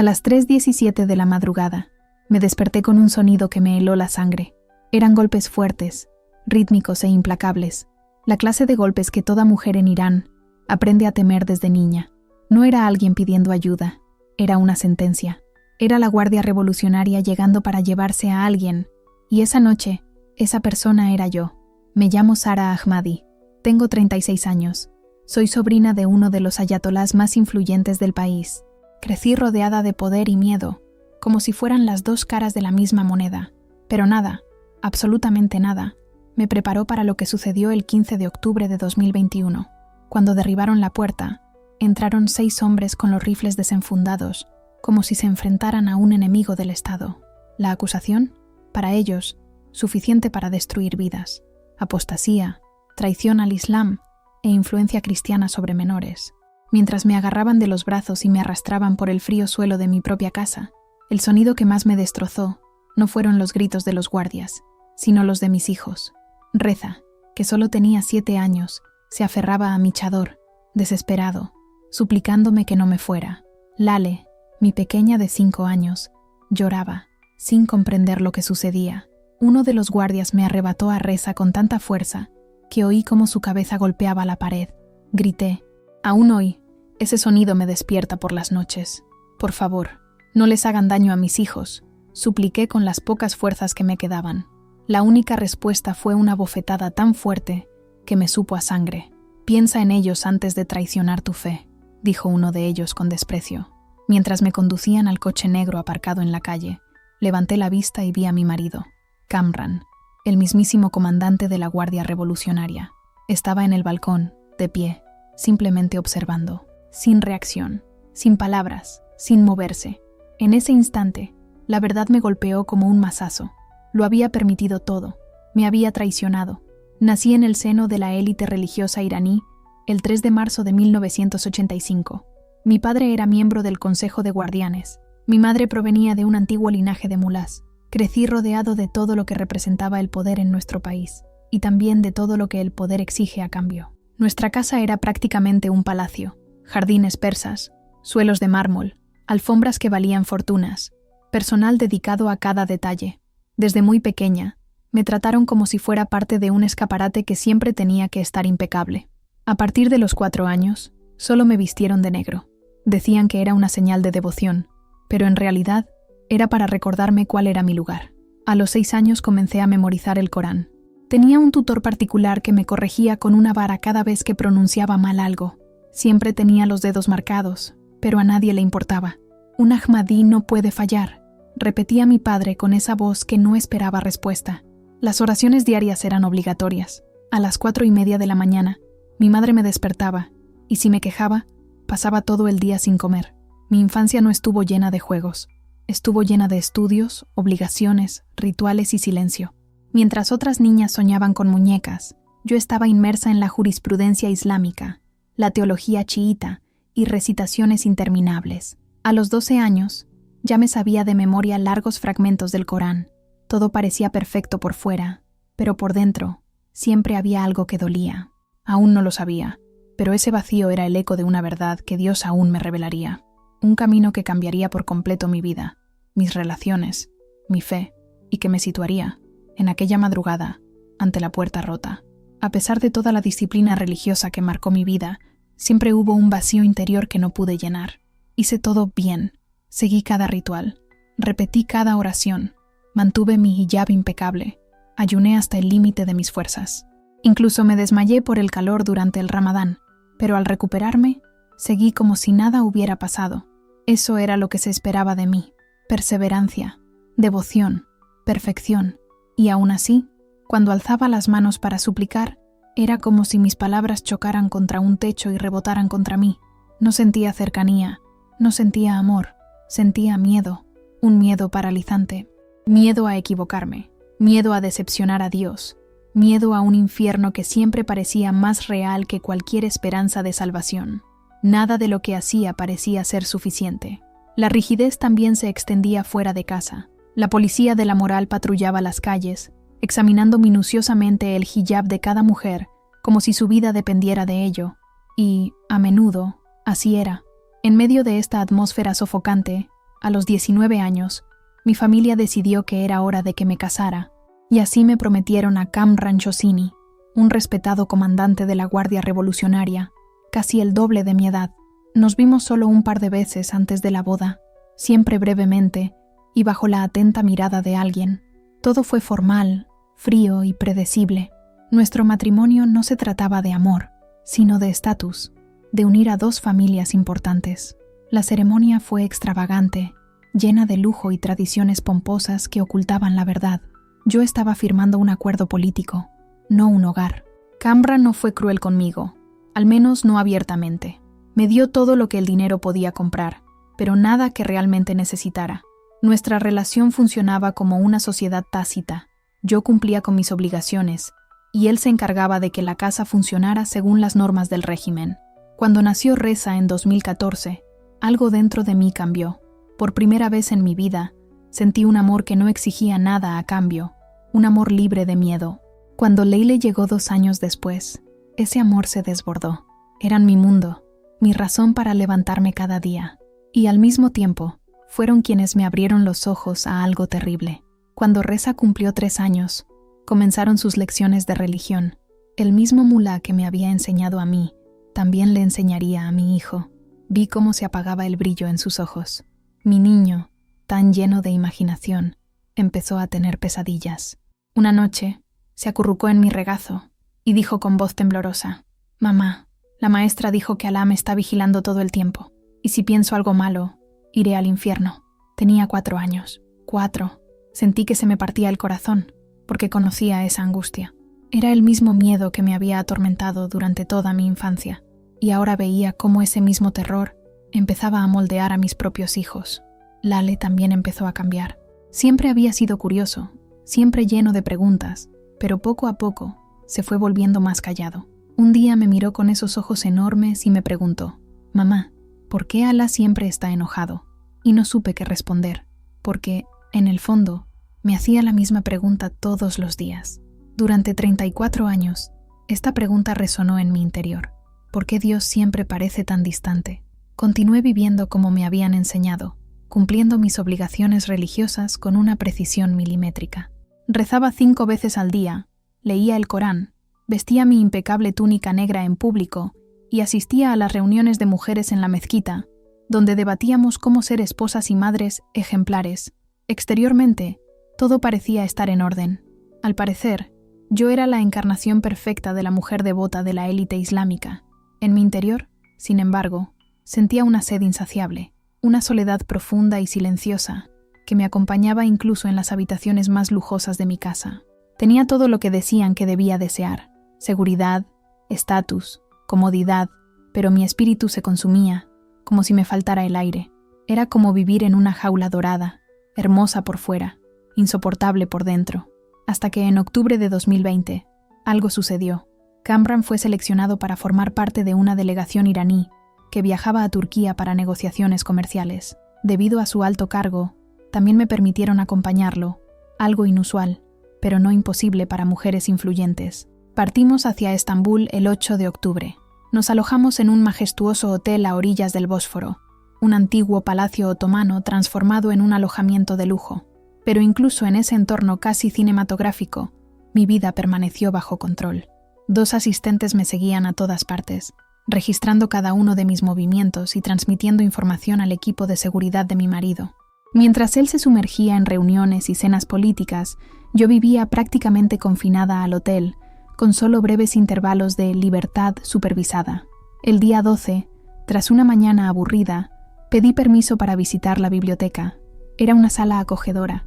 A las 3:17 de la madrugada, me desperté con un sonido que me heló la sangre. Eran golpes fuertes, rítmicos e implacables, la clase de golpes que toda mujer en Irán aprende a temer desde niña. No era alguien pidiendo ayuda, era una sentencia. Era la Guardia Revolucionaria llegando para llevarse a alguien, y esa noche, esa persona era yo. Me llamo Sara Ahmadi, tengo 36 años, soy sobrina de uno de los ayatolás más influyentes del país. Crecí rodeada de poder y miedo, como si fueran las dos caras de la misma moneda. Pero nada, absolutamente nada, me preparó para lo que sucedió el 15 de octubre de 2021. Cuando derribaron la puerta, entraron 6 hombres con los rifles desenfundados, como si se enfrentaran a un enemigo del Estado. La acusación, para ellos, suficiente para destruir vidas: apostasía, traición al Islam e influencia cristiana sobre menores. Mientras me agarraban de los brazos y me arrastraban por el frío suelo de mi propia casa, el sonido que más me destrozó no fueron los gritos de los guardias, sino los de mis hijos. Reza, que solo tenía 7 años, se aferraba a mi chador, desesperado, suplicándome que no me fuera. Lale, mi pequeña de 5 años, lloraba, sin comprender lo que sucedía. Uno de los guardias me arrebató a Reza con tanta fuerza que oí cómo su cabeza golpeaba la pared. Grité: aún hoy, ese sonido me despierta por las noches. Por favor, no les hagan daño a mis hijos, supliqué con las pocas fuerzas que me quedaban. La única respuesta fue una bofetada tan fuerte que me supo a sangre. Piensa en ellos antes de traicionar tu fe, dijo uno de ellos con desprecio. Mientras me conducían al coche negro aparcado en la calle, levanté la vista y vi a mi marido, Kamran, el mismísimo comandante de la Guardia Revolucionaria. Estaba en el balcón, de pie, simplemente observando, sin reacción, sin palabras, sin moverse. En ese instante, la verdad me golpeó como un mazazo. Lo había permitido todo, me había traicionado. Nací en el seno de la élite religiosa iraní el 3 de marzo de 1985. Mi padre era miembro del Consejo de Guardianes. Mi madre provenía de un antiguo linaje de mulás. Crecí rodeado de todo lo que representaba el poder en nuestro país, y también de todo lo que el poder exige a cambio. Nuestra casa era prácticamente un palacio: jardines persas, suelos de mármol, alfombras que valían fortunas, personal dedicado a cada detalle. Desde muy pequeña, me trataron como si fuera parte de un escaparate que siempre tenía que estar impecable. A partir de los 4 años, solo me vistieron de negro. Decían que era una señal de devoción, pero en realidad era para recordarme cuál era mi lugar. A los 6 años comencé a memorizar el Corán. Tenía un tutor particular que me corregía con una vara cada vez que pronunciaba mal algo. Siempre tenía los dedos marcados, pero a nadie le importaba. Un Ahmadí no puede fallar, repetía mi padre con esa voz que no esperaba respuesta. Las oraciones diarias eran obligatorias. A las 4:30 de la mañana, mi madre me despertaba, y si me quejaba, pasaba todo el día sin comer. Mi infancia no estuvo llena de juegos. Estuvo llena de estudios, obligaciones, rituales y silencio. Mientras otras niñas soñaban con muñecas, yo estaba inmersa en la jurisprudencia islámica, la teología chiita y recitaciones interminables. A los 12 años, ya me sabía de memoria largos fragmentos del Corán. Todo parecía perfecto por fuera, pero por dentro siempre había algo que dolía. Aún no lo sabía, pero ese vacío era el eco de una verdad que Dios aún me revelaría. Un camino que cambiaría por completo mi vida, mis relaciones, mi fe, y que me situaría, en aquella madrugada, ante la puerta rota. A pesar de toda la disciplina religiosa que marcó mi vida, siempre hubo un vacío interior que no pude llenar. Hice todo bien, seguí cada ritual, repetí cada oración, mantuve mi hijab impecable, ayuné hasta el límite de mis fuerzas. Incluso me desmayé por el calor durante el Ramadán, pero al recuperarme, seguí como si nada hubiera pasado. Eso era lo que se esperaba de mí: perseverancia, devoción, perfección. Y aún así, cuando alzaba las manos para suplicar, era como si mis palabras chocaran contra un techo y rebotaran contra mí. No sentía cercanía, no sentía amor, sentía miedo, un miedo paralizante. Miedo a equivocarme, miedo a decepcionar a Dios, miedo a un infierno que siempre parecía más real que cualquier esperanza de salvación. Nada de lo que hacía parecía ser suficiente. La rigidez también se extendía fuera de casa. La policía de la moral patrullaba las calles, examinando minuciosamente el hijab de cada mujer, como si su vida dependiera de ello. Y, a menudo, así era. En medio de esta atmósfera sofocante, A los 19 años, mi familia decidió que era hora de que me casara, y así me prometieron a Kamran Shosini, un respetado comandante de la Guardia Revolucionaria, casi el doble de mi edad. Nos vimos solo un par de veces antes de la boda, siempre brevemente y bajo la atenta mirada de alguien. Todo fue formal, frío y predecible. Nuestro matrimonio no se trataba de amor, sino de estatus, de unir a dos familias importantes. La ceremonia fue extravagante, llena de lujo y tradiciones pomposas que ocultaban la verdad. Yo estaba firmando un acuerdo político, no un hogar. Kamran no fue cruel conmigo, al menos no abiertamente. Me dio todo lo que el dinero podía comprar, pero nada que realmente necesitara. Nuestra relación funcionaba como una sociedad tácita. Yo cumplía con mis obligaciones, y él se encargaba de que la casa funcionara según las normas del régimen. Cuando nació Reza en 2014, algo dentro de mí cambió. Por primera vez en mi vida, sentí un amor que no exigía nada a cambio, un amor libre de miedo. Cuando Leile llegó 2 años después, ese amor se desbordó. Eran mi mundo, mi razón para levantarme cada día. Y al mismo tiempo, fueron quienes me abrieron los ojos a algo terrible. Cuando Reza cumplió 3 años, comenzaron sus lecciones de religión. El mismo mulá que me había enseñado a mí, también le enseñaría a mi hijo. Vi cómo se apagaba el brillo en sus ojos. Mi niño, tan lleno de imaginación, empezó a tener pesadillas. Una noche, se acurrucó en mi regazo y dijo con voz temblorosa: «Mamá, la maestra dijo que Alá me está vigilando todo el tiempo, y si pienso algo malo, iré al infierno». Tenía 4 años. 4. Sentí que se me partía el corazón, porque conocía esa angustia. Era el mismo miedo que me había atormentado durante toda mi infancia, y ahora veía cómo ese mismo terror empezaba a moldear a mis propios hijos. Lale también empezó a cambiar. Siempre había sido curioso, siempre lleno de preguntas, pero poco a poco se fue volviendo más callado. Un día me miró con esos ojos enormes y me preguntó: «Mamá, ¿por qué Alá siempre está enojado?». Y no supe qué responder, porque, en el fondo, me hacía la misma pregunta todos los días. Durante 34 años, esta pregunta resonó en mi interior. ¿Por qué Dios siempre parece tan distante? Continué viviendo como me habían enseñado, cumpliendo mis obligaciones religiosas con una precisión milimétrica. Rezaba 5 veces al día, leía el Corán, vestía mi impecable túnica negra en público y asistía a las reuniones de mujeres en la mezquita, donde debatíamos cómo ser esposas y madres ejemplares. Exteriormente, todo parecía estar en orden. Al parecer, yo era la encarnación perfecta de la mujer devota de la élite islámica. En mi interior, sin embargo, sentía una sed insaciable, una soledad profunda y silenciosa, que me acompañaba incluso en las habitaciones más lujosas de mi casa. Tenía todo lo que decían que debía desear: seguridad, estatus, comodidad, pero mi espíritu se consumía, como si me faltara el aire. Era como vivir en una jaula dorada, hermosa por fuera, insoportable por dentro. Hasta que en octubre de 2020, algo sucedió. Kamran fue seleccionado para formar parte de una delegación iraní que viajaba a Turquía para negociaciones comerciales. Debido a su alto cargo, también me permitieron acompañarlo, algo inusual, pero no imposible para mujeres influyentes. Partimos hacia Estambul el 8 de octubre. Nos alojamos en un majestuoso hotel a orillas del Bósforo, un antiguo palacio otomano transformado en un alojamiento de lujo. Pero incluso en ese entorno casi cinematográfico, mi vida permaneció bajo control. 2 asistentes me seguían a todas partes, registrando cada uno de mis movimientos y transmitiendo información al equipo de seguridad de mi marido. Mientras él se sumergía en reuniones y cenas políticas, yo vivía prácticamente confinada al hotel, con solo breves intervalos de libertad supervisada. El día 12, tras una mañana aburrida, pedí permiso para visitar la biblioteca. Era una sala acogedora,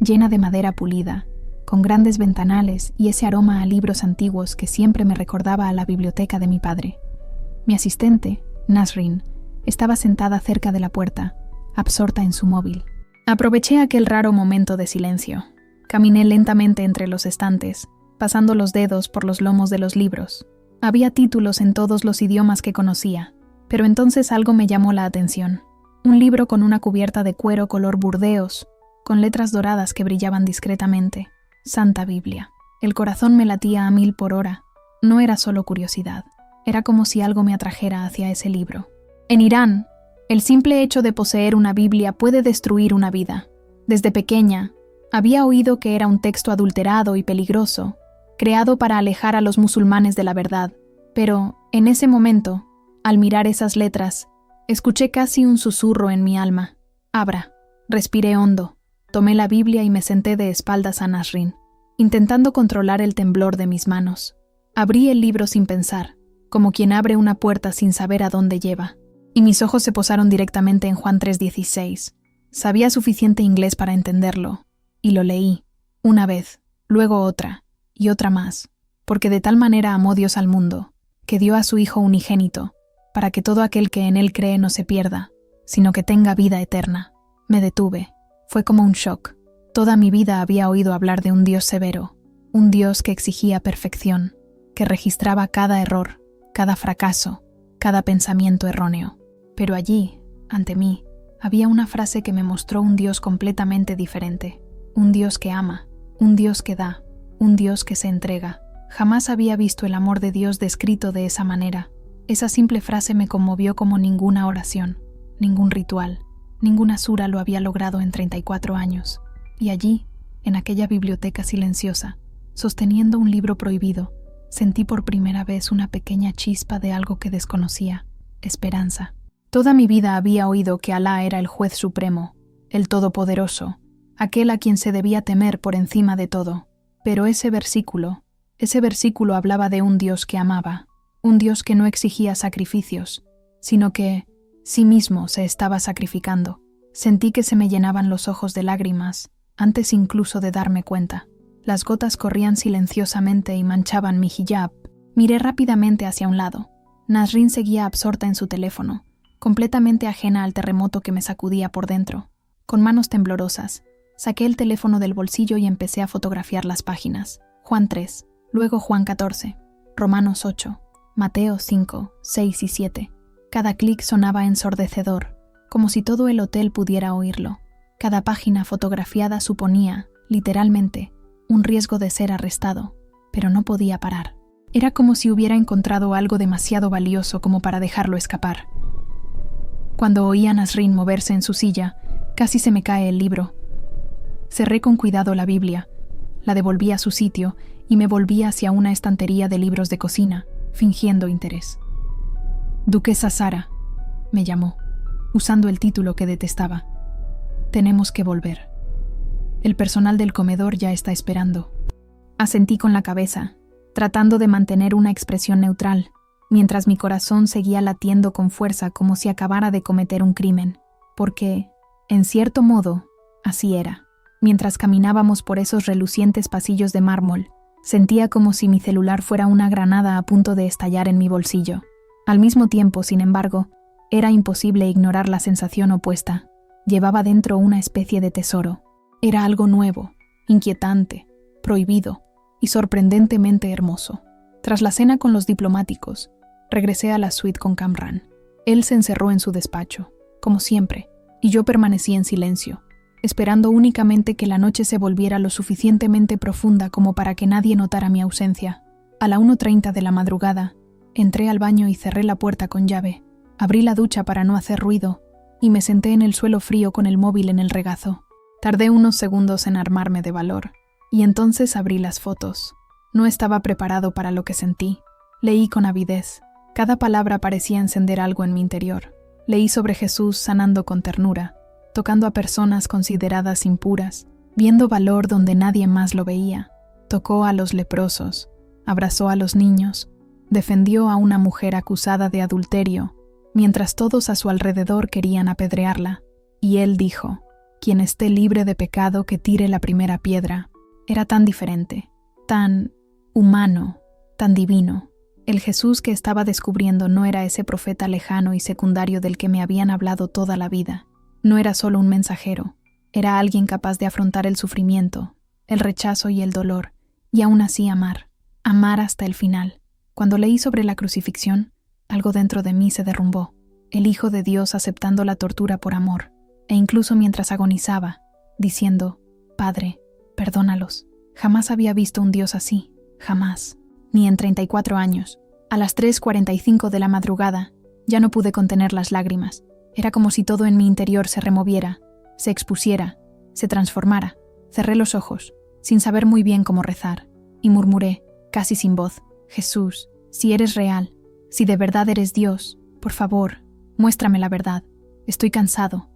llena de madera pulida, con grandes ventanales y ese aroma a libros antiguos que siempre me recordaba a la biblioteca de mi padre. Mi asistente, Nasrin, estaba sentada cerca de la puerta, absorta en su móvil. Aproveché aquel raro momento de silencio. Caminé lentamente entre los estantes, pasando los dedos por los lomos de los libros. Había títulos en todos los idiomas que conocía, pero entonces algo me llamó la atención. Un libro con una cubierta de cuero color burdeos, con letras doradas que brillaban discretamente. Santa Biblia. El corazón me latía a 1000 por hora. No era solo curiosidad. Era como si algo me atrajera hacia ese libro. En Irán, El simple hecho de poseer una Biblia puede destruir una vida. Desde pequeña, había oído que era un texto adulterado y peligroso, creado para alejar a los musulmanes de la verdad. Pero, en ese momento, al mirar esas letras, escuché casi un susurro en mi alma. Abra. Respiré hondo, tomé la Biblia y me senté de espaldas a Nasrin, intentando controlar el temblor de mis manos. Abrí el libro sin pensar, como quien abre una puerta sin saber a dónde lleva, y mis ojos se posaron directamente en Juan 3:16. Sabía suficiente inglés para entenderlo, y lo leí, una vez, luego otra, y otra más, porque de tal manera amó Dios al mundo, que dio a su Hijo unigénito, para que todo aquel que en él cree no se pierda, sino que tenga vida eterna. Me detuve. Fue como un shock. Toda mi vida había oído hablar de un Dios severo, un Dios que exigía perfección, que registraba cada error, cada fracaso, cada pensamiento erróneo. Pero allí, ante mí, había una frase que me mostró un Dios completamente diferente. Un Dios que ama, un Dios que da, un Dios que se entrega. Jamás había visto el amor de Dios descrito de esa manera. Esa simple frase me conmovió como ninguna oración, ningún ritual. Ninguna sura lo había logrado en 34 años. Y allí, en aquella biblioteca silenciosa, sosteniendo un libro prohibido, sentí por primera vez una pequeña chispa de algo que desconocía: esperanza. Toda mi vida había oído que Alá era el juez supremo, el todopoderoso, aquel a quien se debía temer por encima de todo. Pero ese versículo hablaba de un Dios que amaba, un Dios que no exigía sacrificios, sino que sí mismo se estaba sacrificando. Sentí que se me llenaban los ojos de lágrimas, antes incluso de darme cuenta. Las gotas corrían silenciosamente y manchaban mi hijab. Miré rápidamente hacia un lado. Nasrin seguía absorta en su teléfono, completamente ajena al terremoto que me sacudía por dentro. Con manos temblorosas, saqué el teléfono del bolsillo y empecé a fotografiar las páginas. Juan 3, luego Juan 14, Romanos 8, Mateo 5, 6 y 7. Cada clic sonaba ensordecedor, como si todo el hotel pudiera oírlo. Cada página fotografiada suponía, literalmente, un riesgo de ser arrestado, pero no podía parar. Era como si hubiera encontrado algo demasiado valioso como para dejarlo escapar. Cuando oí a Nasrin moverse en su silla, casi se me cae el libro. Cerré con cuidado la Biblia, la devolví a su sitio y me volví hacia una estantería de libros de cocina, fingiendo interés. Duquesa Sara, me llamó, usando el título que detestaba. Tenemos que volver. El personal del comedor ya está esperando. Asentí con la cabeza, tratando de mantener una expresión neutral, mientras mi corazón seguía latiendo con fuerza como si acabara de cometer un crimen, porque, en cierto modo, así era. Mientras caminábamos por esos relucientes pasillos de mármol, sentía como si mi celular fuera una granada a punto de estallar en mi bolsillo. Al mismo tiempo, sin embargo, era imposible ignorar la sensación opuesta. Llevaba dentro una especie de tesoro. Era algo nuevo, inquietante, prohibido y sorprendentemente hermoso. Tras la cena con los diplomáticos, regresé a la suite con Kamran. Él se encerró en su despacho, como siempre, y yo permanecí en silencio, esperando únicamente que la noche se volviera lo suficientemente profunda como para que nadie notara mi ausencia. A la 1:30 de la madrugada, entré al baño y cerré la puerta con llave. Abrí la ducha para no hacer ruido y me senté en el suelo frío con el móvil en el regazo. Tardé unos segundos en armarme de valor y entonces abrí las fotos. No estaba preparado para lo que sentí. Leí con avidez. Cada palabra parecía encender algo en mi interior. Leí sobre Jesús sanando con ternura, tocando a personas consideradas impuras, viendo valor donde nadie más lo veía. Tocó a los leprosos, abrazó a los niños, defendió a una mujer acusada de adulterio, mientras todos a su alrededor querían apedrearla. Y él dijo: quien esté libre de pecado que tire la primera piedra. Era tan diferente, tan humano, tan divino. El Jesús que estaba descubriendo no era ese profeta lejano y secundario del que me habían hablado toda la vida. No era solo un mensajero, era alguien capaz de afrontar el sufrimiento, el rechazo y el dolor, y aún así amar hasta el final. Cuando leí sobre la crucifixión, algo dentro de mí se derrumbó. El Hijo de Dios aceptando la tortura por amor, e incluso mientras agonizaba, diciendo: Padre, perdónalos. Jamás había visto un Dios así, jamás, ni en 34 años. A las 3:45 de la madrugada, ya no pude contener las lágrimas. Era como si todo en mi interior se removiera, se expusiera, se transformara. Cerré los ojos, sin saber muy bien cómo rezar, y murmuré, casi sin voz: Jesús, si eres real, si de verdad eres Dios, por favor, muéstrame la verdad. Estoy cansado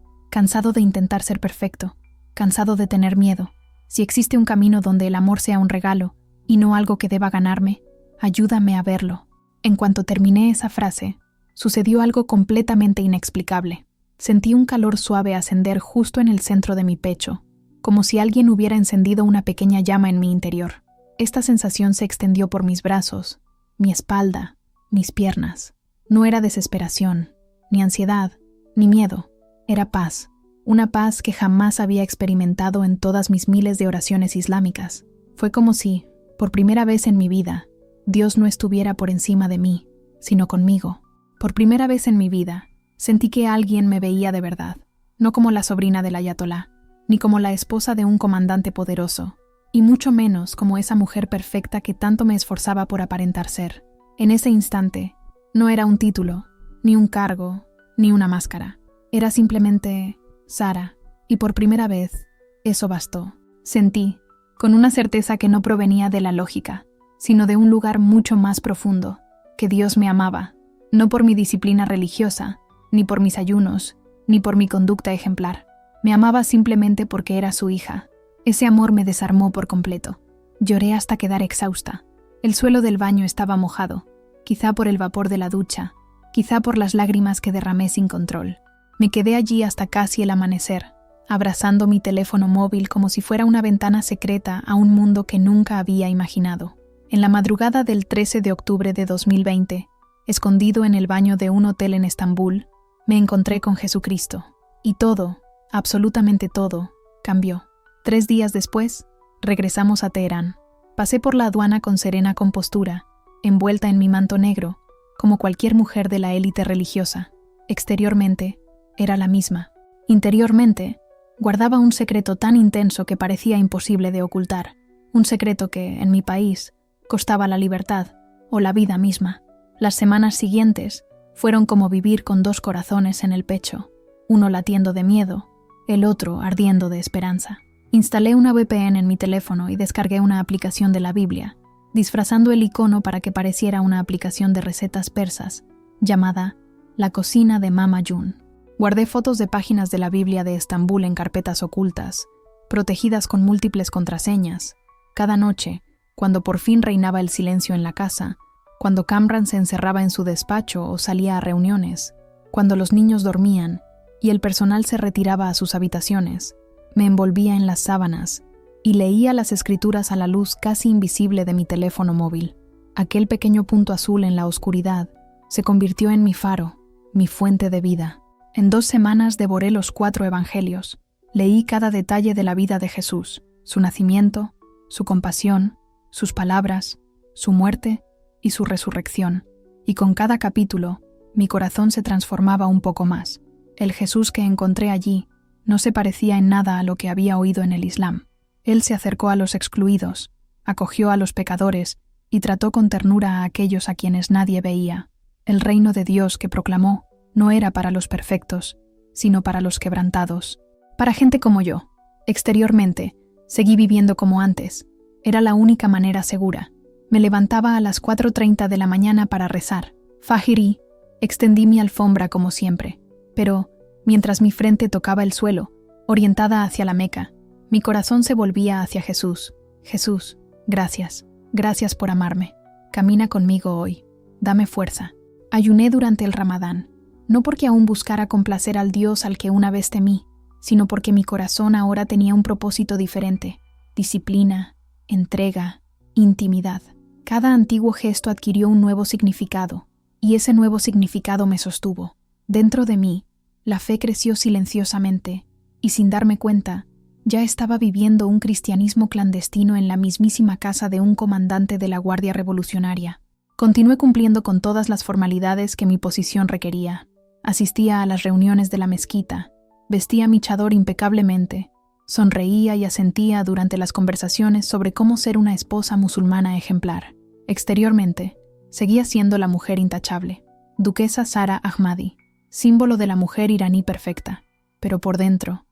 de intentar ser perfecto, cansado de tener miedo. Si existe un camino donde el amor sea un regalo y no algo que deba ganarme, ayúdame a verlo. En cuanto terminé esa frase, sucedió algo completamente inexplicable. Sentí un calor suave ascender justo en el centro de mi pecho, como si alguien hubiera encendido una pequeña llama en mi interior. Esta sensación se extendió por mis brazos, mi espalda, mis piernas. No era desesperación, ni ansiedad, ni miedo. Era paz, una paz que jamás había experimentado en todas mis miles de oraciones islámicas. Fue como si, por primera vez en mi vida, Dios no estuviera por encima de mí, sino conmigo. Por primera vez en mi vida, sentí que alguien me veía de verdad, no como la sobrina del ayatolá, ni como la esposa de un comandante poderoso, y mucho menos como esa mujer perfecta que tanto me esforzaba por aparentar ser. En ese instante, no era un título, ni un cargo, ni una máscara. Era simplemente Sara, y por primera vez, eso bastó. Sentí, con una certeza que no provenía de la lógica, sino de un lugar mucho más profundo, que Dios me amaba, no por mi disciplina religiosa, ni por mis ayunos, ni por mi conducta ejemplar. Me amaba simplemente porque era su hija. Ese amor me desarmó por completo. Lloré hasta quedar exhausta. El suelo del baño estaba mojado, quizá por el vapor de la ducha, quizá por las lágrimas que derramé sin control. Me quedé allí hasta casi el amanecer, abrazando mi teléfono móvil como si fuera una ventana secreta a un mundo que nunca había imaginado. En la madrugada del 13 de octubre de 2020, escondido en el baño de un hotel en Estambul, me encontré con Jesucristo. Y todo, absolutamente todo, cambió. 3 días después, regresamos a Teherán. Pasé por la aduana con serena compostura, envuelta en mi manto negro, como cualquier mujer de la élite religiosa. Exteriormente, era la misma. Interiormente, guardaba un secreto tan intenso que parecía imposible de ocultar. Un secreto que, en mi país, costaba la libertad o la vida misma. Las semanas siguientes fueron como vivir con 2 corazones en el pecho, uno latiendo de miedo, el otro ardiendo de esperanza. Instalé una VPN en mi teléfono y descargué una aplicación de la Biblia, disfrazando el icono para que pareciera una aplicación de recetas persas, llamada La Cocina de Mama June. Guardé fotos de páginas de la Biblia de Estambul en carpetas ocultas, protegidas con múltiples contraseñas. Cada noche, cuando por fin reinaba el silencio en la casa, cuando Kamran se encerraba en su despacho o salía a reuniones, cuando los niños dormían y el personal se retiraba a sus habitaciones, me envolvía en las sábanas y leía las escrituras a la luz casi invisible de mi teléfono móvil. Aquel pequeño punto azul en la oscuridad se convirtió en mi faro, mi fuente de vida. En 2 semanas devoré los 4 evangelios. Leí cada detalle de la vida de Jesús, su nacimiento, su compasión, sus palabras, su muerte y su resurrección. Y con cada capítulo, mi corazón se transformaba un poco más. El Jesús que encontré allí no se parecía en nada a lo que había oído en el Islam. Él se acercó a los excluidos, acogió a los pecadores y trató con ternura a aquellos a quienes nadie veía. El reino de Dios que proclamó no era para los perfectos, sino para los quebrantados, para gente como yo. Exteriormente, seguí viviendo como antes. Era la única manera segura. Me levantaba a las 4:30 de la mañana para rezar. Fajrí, extendí mi alfombra como siempre. Pero, mientras mi frente tocaba el suelo, orientada hacia la Meca, mi corazón se volvía hacia Jesús. Jesús, gracias. Gracias por amarme. Camina conmigo hoy. Dame fuerza. Ayuné durante el Ramadán. No porque aún buscara complacer al Dios al que una vez temí, sino porque mi corazón ahora tenía un propósito diferente: disciplina, entrega, intimidad. Cada antiguo gesto adquirió un nuevo significado, y ese nuevo significado me sostuvo. Dentro de mí, la fe creció silenciosamente, y sin darme cuenta, ya estaba viviendo un cristianismo clandestino en la mismísima casa de un comandante de la Guardia Revolucionaria. Continué cumpliendo con todas las formalidades que mi posición requería. Asistía a las reuniones de la mezquita, vestía mi chador impecablemente, sonreía y asentía durante las conversaciones sobre cómo ser una esposa musulmana ejemplar. Exteriormente, seguía siendo la mujer intachable, duquesa Sara Ahmadi. símbolo de la mujer iraní perfecta. Pero por dentro,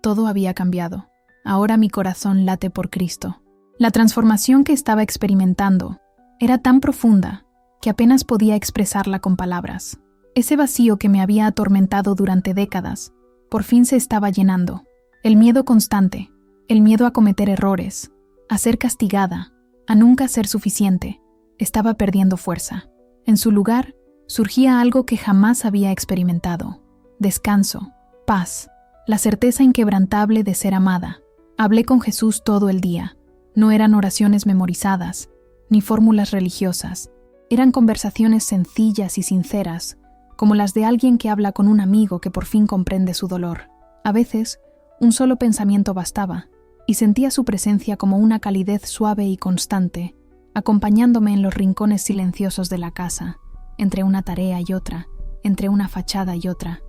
todo había cambiado. Ahora mi corazón late por Cristo. La transformación que estaba experimentando era tan profunda que apenas podía expresarla con palabras. Ese vacío que me había atormentado durante décadas, por fin se estaba llenando. El miedo constante, el miedo a cometer errores, a ser castigada, a nunca ser suficiente, estaba perdiendo fuerza. En su lugar, surgía algo que jamás había experimentado: descanso, paz, la certeza inquebrantable de ser amada. Hablé con Jesús todo el día. No eran oraciones memorizadas, ni fórmulas religiosas. Eran conversaciones sencillas y sinceras, como las de alguien que habla con un amigo que por fin comprende su dolor. A veces, un solo pensamiento bastaba, y sentía su presencia como una calidez suave y constante, acompañándome en los rincones silenciosos de la casa, entre una tarea y otra, entre una fachada y otra.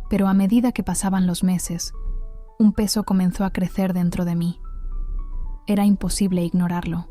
Pero a medida que pasaban los meses, un peso comenzó a crecer dentro de mí. Era imposible ignorarlo.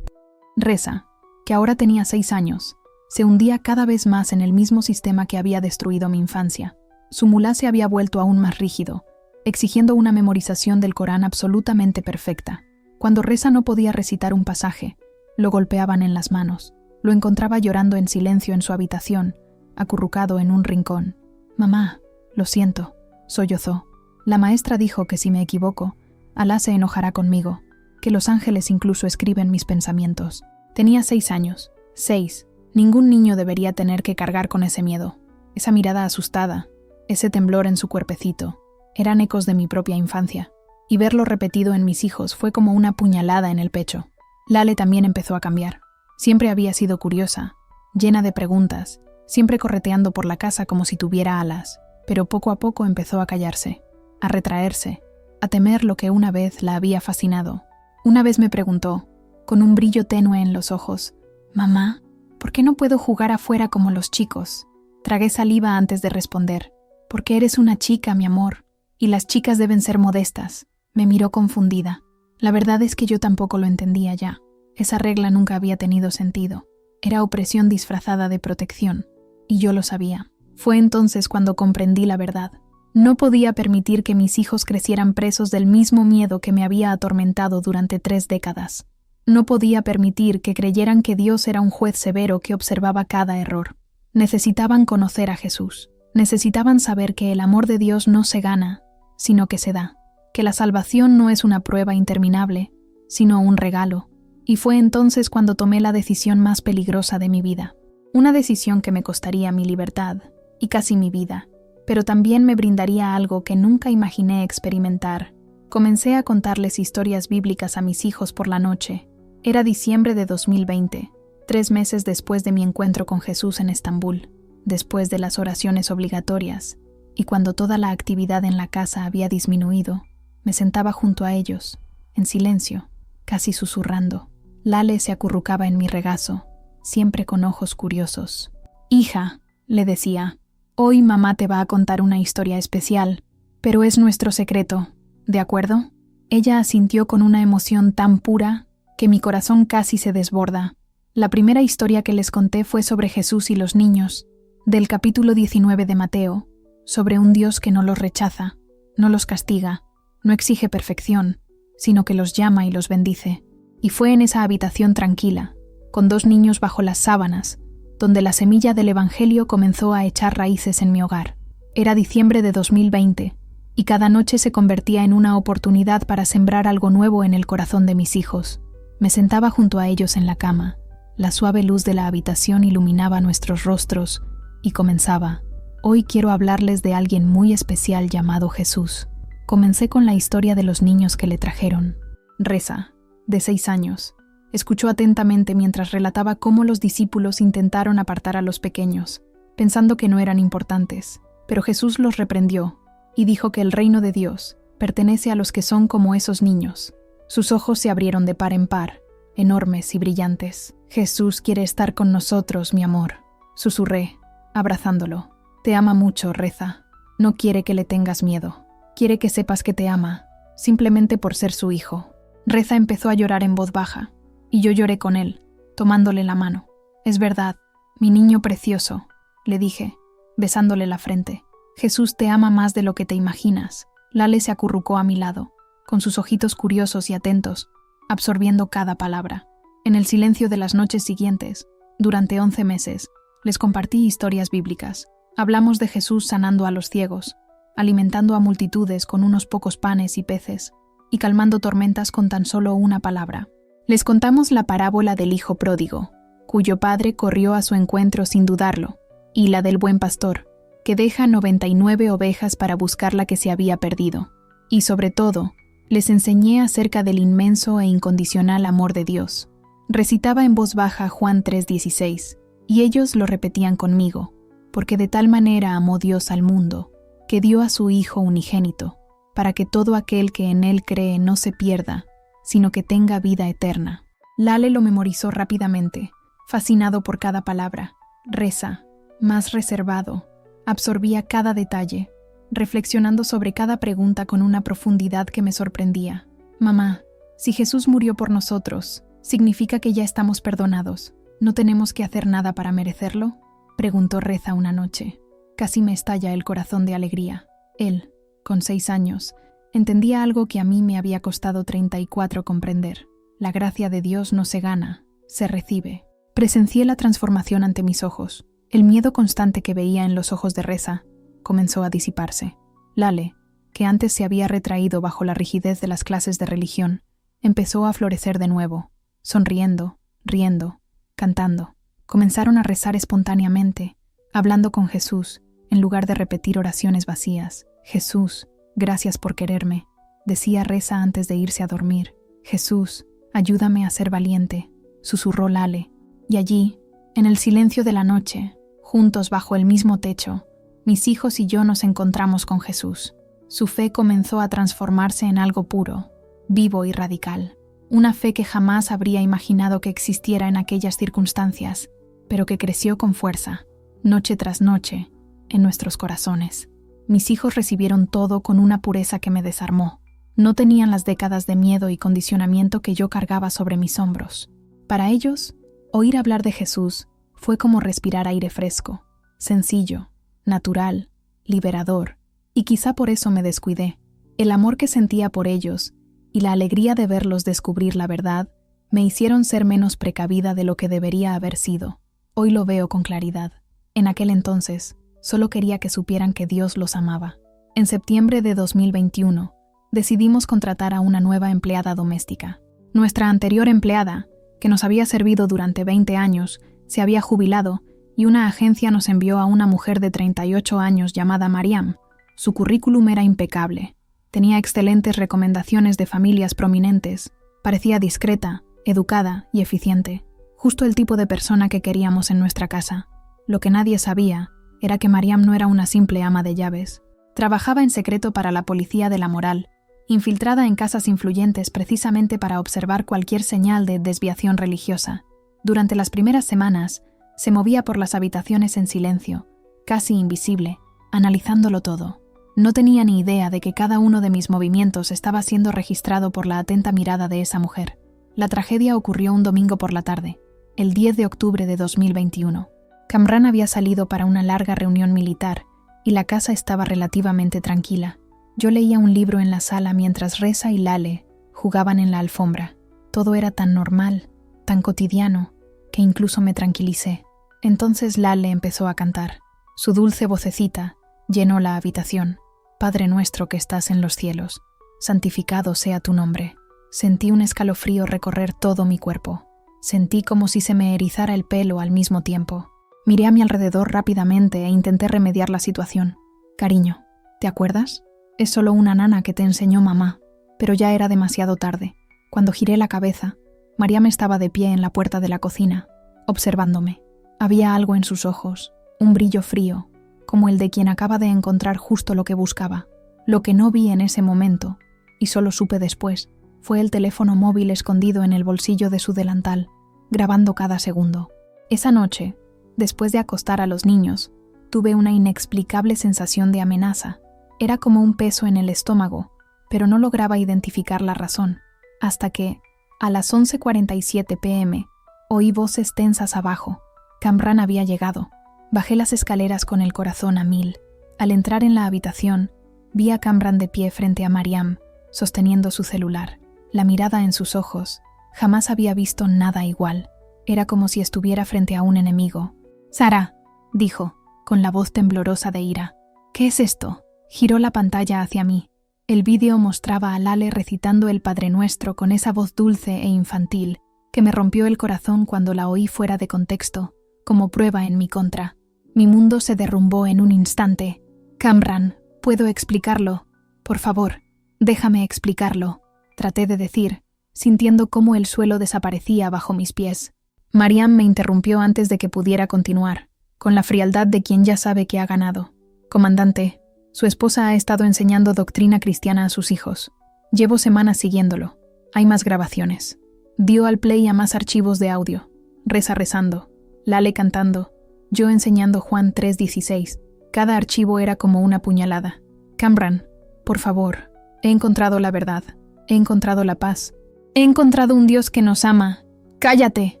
Reza, que ahora tenía 6 años, se hundía cada vez más en el mismo sistema que había destruido mi infancia. Su mulá se había vuelto aún más rígido, exigiendo una memorización del Corán absolutamente perfecta. Cuando Reza no podía recitar un pasaje, lo golpeaban en las manos. Lo encontraba llorando en silencio en su habitación, acurrucado en un rincón. «Mamá, lo siento», sollozó. La maestra dijo que si me equivoco, Alá se enojará conmigo, que los ángeles incluso escriben mis pensamientos. Tenía 6 años. 6. Ningún niño debería tener que cargar con ese miedo. Esa mirada asustada, ese temblor en su cuerpecito, eran ecos de mi propia infancia. Y verlo repetido en mis hijos fue como una puñalada en el pecho. Lale también empezó a cambiar. Siempre había sido curiosa, llena de preguntas, siempre correteando por la casa como si tuviera alas, pero poco a poco empezó a callarse, a retraerse, a temer lo que una vez la había fascinado. Una vez me preguntó, con un brillo tenue en los ojos: «Mamá, ¿por qué no puedo jugar afuera como los chicos?». Tragué saliva antes de responder. «Porque eres una chica, mi amor, y las chicas deben ser modestas». Me miró confundida. La verdad es que yo tampoco lo entendía ya. Esa regla nunca había tenido sentido. Era opresión disfrazada de protección, y yo lo sabía. Fue entonces cuando comprendí la verdad. No podía permitir que mis hijos crecieran presos del mismo miedo que me había atormentado durante 3 décadas. No podía permitir que creyeran que Dios era un juez severo que observaba cada error. Necesitaban conocer a Jesús. Necesitaban saber que el amor de Dios no se gana, sino que se da. Que la salvación no es una prueba interminable, sino un regalo. Y fue entonces cuando tomé la decisión más peligrosa de mi vida. Una decisión que me costaría mi libertad y casi mi vida, pero también me brindaría algo que nunca imaginé experimentar. Comencé a contarles historias bíblicas a mis hijos por la noche. Era diciembre de 2020, 3 meses después de mi encuentro con Jesús en Estambul, después de las oraciones obligatorias, y cuando toda la actividad en la casa había disminuido. Me sentaba junto a ellos, en silencio, casi susurrando. Lale se acurrucaba en mi regazo, siempre con ojos curiosos. «Hija», le decía, «hoy mamá te va a contar una historia especial, pero es nuestro secreto, ¿de acuerdo?». Ella asintió con una emoción tan pura que mi corazón casi se desborda. La primera historia que les conté fue sobre Jesús y los niños, del capítulo 19 de Mateo, sobre un Dios que no los rechaza, no los castiga, no exige perfección, sino que los llama y los bendice. Y fue en esa habitación tranquila, con 2 niños bajo las sábanas, donde la semilla del Evangelio comenzó a echar raíces en mi hogar. Era diciembre de 2020, y cada noche se convertía en una oportunidad para sembrar algo nuevo en el corazón de mis hijos. Me sentaba junto a ellos en la cama, la suave luz de la habitación iluminaba nuestros rostros, y comenzaba: «Hoy quiero hablarles de alguien muy especial llamado Jesús». Comencé con la historia de los niños que le trajeron. Reza, de 6 años, escuchó atentamente mientras relataba cómo los discípulos intentaron apartar a los pequeños, pensando que no eran importantes, pero Jesús los reprendió y dijo que el reino de Dios pertenece a los que son como esos niños. Sus ojos se abrieron de par en par, enormes y brillantes. «Jesús quiere estar con nosotros, mi amor», susurré, abrazándolo. «Te ama mucho, Reza. No quiere que le tengas miedo. Quiere que sepas que te ama, simplemente por ser su hijo». Reza empezó a llorar en voz baja, y yo lloré con él, tomándole la mano. «Es verdad, mi niño precioso», le dije. besándole la frente. Jesús te ama más de lo que te imaginas. Lale se acurrucó a mi lado, con sus ojitos curiosos y atentos, absorbiendo cada palabra. En el silencio de las noches siguientes, durante 11 meses, les compartí historias bíblicas. Hablamos de Jesús sanando a los ciegos, alimentando a multitudes con unos pocos panes y peces, y calmando tormentas con tan solo una palabra. Les contamos la parábola del hijo pródigo, cuyo padre corrió a su encuentro sin dudarlo, y la del buen pastor, que deja 99 ovejas para buscar la que se había perdido. Y sobre todo, les enseñé acerca del inmenso e incondicional amor de Dios. Recitaba en voz baja Juan 3:16, y ellos lo repetían conmigo, porque de tal manera amó Dios al mundo, que dio a su Hijo unigénito, para que todo aquel que en él cree no se pierda, sino que tenga vida eterna. Lale lo memorizó rápidamente, fascinado por cada palabra. Reza, más reservado, absorbía cada detalle, reflexionando sobre cada pregunta con una profundidad que me sorprendía. Mamá, si Jesús murió por nosotros, ¿significa que ya estamos perdonados? ¿No tenemos que hacer nada para merecerlo?, preguntó Reza una noche. Casi me estalla el corazón de alegría. Él, con 6 años, entendía algo que a mí me había costado 34 comprender. La gracia de Dios no se gana, se recibe. Presencié la transformación ante mis ojos. El miedo constante que veía en los ojos de Reza comenzó a disiparse. Lale, que antes se había retraído bajo la rigidez de las clases de religión, empezó a florecer de nuevo, sonriendo, riendo, cantando. Comenzaron a rezar espontáneamente, hablando con Jesús, en lugar de repetir oraciones vacías. Jesús, gracias por quererme, decía Reza antes de irse a dormir. Jesús, ayúdame a ser valiente, susurró Lale. Y allí, en el silencio de la noche, juntos bajo el mismo techo, mis hijos y yo nos encontramos con Jesús. Su fe comenzó a transformarse en algo puro, vivo y radical. Una fe que jamás habría imaginado que existiera en aquellas circunstancias, pero que creció con fuerza, noche tras noche, en nuestros corazones. Mis hijos recibieron todo con una pureza que me desarmó. No tenían las décadas de miedo y condicionamiento que yo cargaba sobre mis hombros. Para ellos, oír hablar de Jesús fue como respirar aire fresco, sencillo, natural, liberador, y quizá por eso me descuidé. El amor que sentía por ellos y la alegría de verlos descubrir la verdad me hicieron ser menos precavida de lo que debería haber sido. Hoy lo veo con claridad. En aquel entonces, solo quería que supieran que Dios los amaba. En septiembre de 2021, decidimos contratar a una nueva empleada doméstica. Nuestra anterior empleada, que nos había servido durante 20 años, se había jubilado y una agencia nos envió a una mujer de 38 años llamada Mariam. Su currículum era impecable. Tenía excelentes recomendaciones de familias prominentes. Parecía discreta, educada y eficiente. Justo el tipo de persona que queríamos en nuestra casa. Lo que nadie sabía era que Mariam no era una simple ama de llaves. Trabajaba en secreto para la policía de la moral, infiltrada en casas influyentes precisamente para observar cualquier señal de desviación religiosa. Durante las primeras semanas, se movía por las habitaciones en silencio, casi invisible, analizándolo todo. No tenía ni idea de que cada uno de mis movimientos estaba siendo registrado por la atenta mirada de esa mujer. La tragedia ocurrió un domingo por la tarde, el 10 de octubre de 2021. Kamran había salido para una larga reunión militar y la casa estaba relativamente tranquila. Yo leía un libro en la sala mientras Reza y Lale jugaban en la alfombra. Todo era tan normal, tan cotidiano, que incluso me tranquilicé. Entonces Lale empezó a cantar. Su dulce vocecita llenó la habitación. Padre nuestro que estás en los cielos, santificado sea tu nombre. Sentí un escalofrío recorrer todo mi cuerpo. Sentí como si se me erizara el pelo al mismo tiempo. Miré a mi alrededor rápidamente e intenté remediar la situación. Cariño, ¿te acuerdas? Es solo una nana que te enseñó mamá. Pero ya era demasiado tarde. Cuando giré la cabeza, Mariam estaba de pie en la puerta de la cocina, observándome. Había algo en sus ojos, un brillo frío, como el de quien acaba de encontrar justo lo que buscaba. Lo que no vi en ese momento, y solo supe después, fue el teléfono móvil escondido en el bolsillo de su delantal, grabando cada segundo. Esa noche, después de acostar a los niños, tuve una inexplicable sensación de amenaza. Era como un peso en el estómago, pero no lograba identificar la razón, hasta que, a las 11:47 p.m., oí voces tensas abajo. Kamran había llegado. Bajé las escaleras con el corazón a 1000. Al entrar en la habitación, vi a Kamran de pie frente a Mariam, sosteniendo su celular. La mirada en sus ojos. Jamás había visto nada igual. Era como si estuviera frente a un enemigo. «Sara», dijo, con la voz temblorosa de ira. «¿Qué es esto?». Giró la pantalla hacia mí. El vídeo mostraba a Lale recitando el Padre Nuestro con esa voz dulce e infantil que me rompió el corazón cuando la oí fuera de contexto, como prueba en mi contra. Mi mundo se derrumbó en un instante. «Kamran, ¿puedo explicarlo? Por favor, déjame explicarlo», traté de decir, sintiendo cómo el suelo desaparecía bajo mis pies. Mariam me interrumpió antes de que pudiera continuar, con la frialdad de quien ya sabe que ha ganado. «Comandante, su esposa ha estado enseñando doctrina cristiana a sus hijos. Llevo semanas siguiéndolo. Hay más grabaciones». Dio al play a más archivos de audio. Reza rezando, Lale cantando, yo enseñando Juan 3:16. Cada archivo era como una puñalada. «Kamran, por favor, he encontrado la verdad. He encontrado la paz. He encontrado un Dios que nos ama». «¡Cállate!»,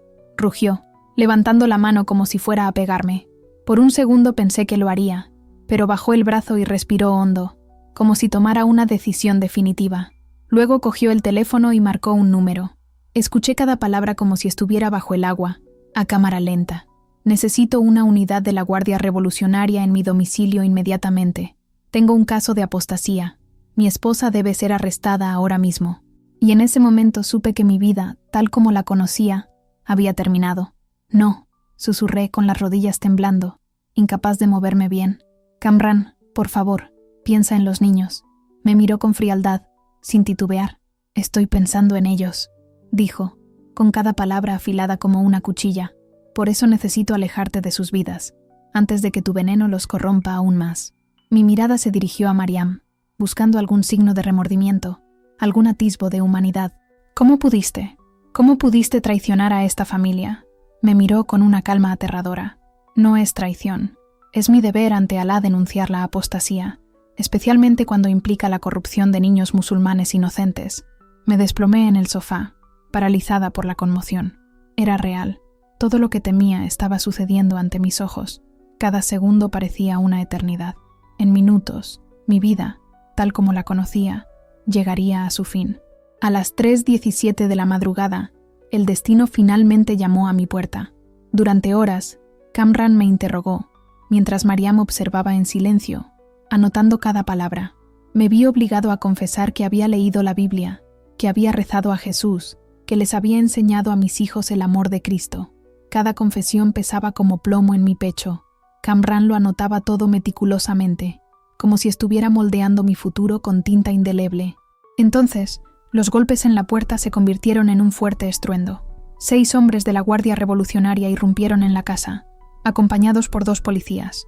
rugió, levantando la mano como si fuera a pegarme. Por un segundo pensé que lo haría, pero bajó el brazo y respiró hondo, como si tomara una decisión definitiva. Luego cogió el teléfono y marcó un número. Escuché cada palabra como si estuviera bajo el agua, a cámara lenta. «Necesito una unidad de la Guardia Revolucionaria en mi domicilio inmediatamente. Tengo un caso de apostasía. Mi esposa debe ser arrestada ahora mismo». Y en ese momento supe que mi vida, tal como la conocía, había terminado. «No», susurré con las rodillas temblando, incapaz de moverme bien. «Kamran, por favor, piensa en los niños». Me miró con frialdad, sin titubear. «Estoy pensando en ellos», dijo, con cada palabra afilada como una cuchilla. «Por eso necesito alejarte de sus vidas, antes de que tu veneno los corrompa aún más». Mi mirada se dirigió a Mariam, buscando algún signo de remordimiento, algún atisbo de humanidad. «¿Cómo pudiste? ¿Cómo pudiste traicionar a esta familia?». Me miró con una calma aterradora. «No es traición. Es mi deber ante Alá denunciar la apostasía, especialmente cuando implica la corrupción de niños musulmanes inocentes». Me desplomé en el sofá, paralizada por la conmoción. Era real. Todo lo que temía estaba sucediendo ante mis ojos. Cada segundo parecía una eternidad. En minutos, mi vida, tal como la conocía, llegaría a su fin. A las 3:17 de la madrugada, el destino finalmente llamó a mi puerta. Durante horas, Kamran me interrogó, mientras Mariam observaba en silencio, anotando cada palabra. Me vi obligado a confesar que había leído la Biblia, que había rezado a Jesús, que les había enseñado a mis hijos el amor de Cristo. Cada confesión pesaba como plomo en mi pecho. Kamran lo anotaba todo meticulosamente, como si estuviera moldeando mi futuro con tinta indeleble. Entonces, los golpes en la puerta se convirtieron en un fuerte estruendo. 6 hombres de la Guardia Revolucionaria irrumpieron en la casa, acompañados por 2 policías.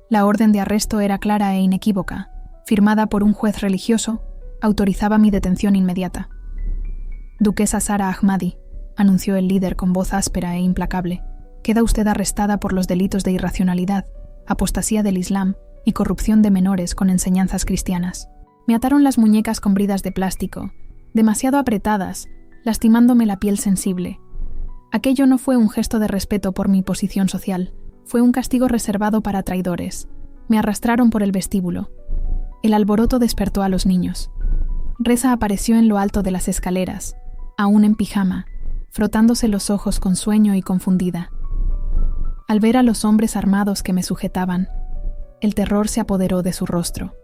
La orden de arresto era clara e inequívoca, firmada por un juez religioso, autorizaba mi detención inmediata. «Duquesa Sara Ahmadi», anunció el líder con voz áspera e implacable, «queda usted arrestada por los delitos de irracionalidad, apostasía del Islam y corrupción de menores con enseñanzas cristianas». Me ataron las muñecas con bridas de plástico, demasiado apretadas, lastimándome la piel sensible. Aquello no fue un gesto de respeto por mi posición social, fue un castigo reservado para traidores. Me arrastraron por el vestíbulo. El alboroto despertó a los niños. Reza apareció en lo alto de las escaleras, aún en pijama, frotándose los ojos con sueño y confundida. Al ver a los hombres armados que me sujetaban, el terror se apoderó de su rostro.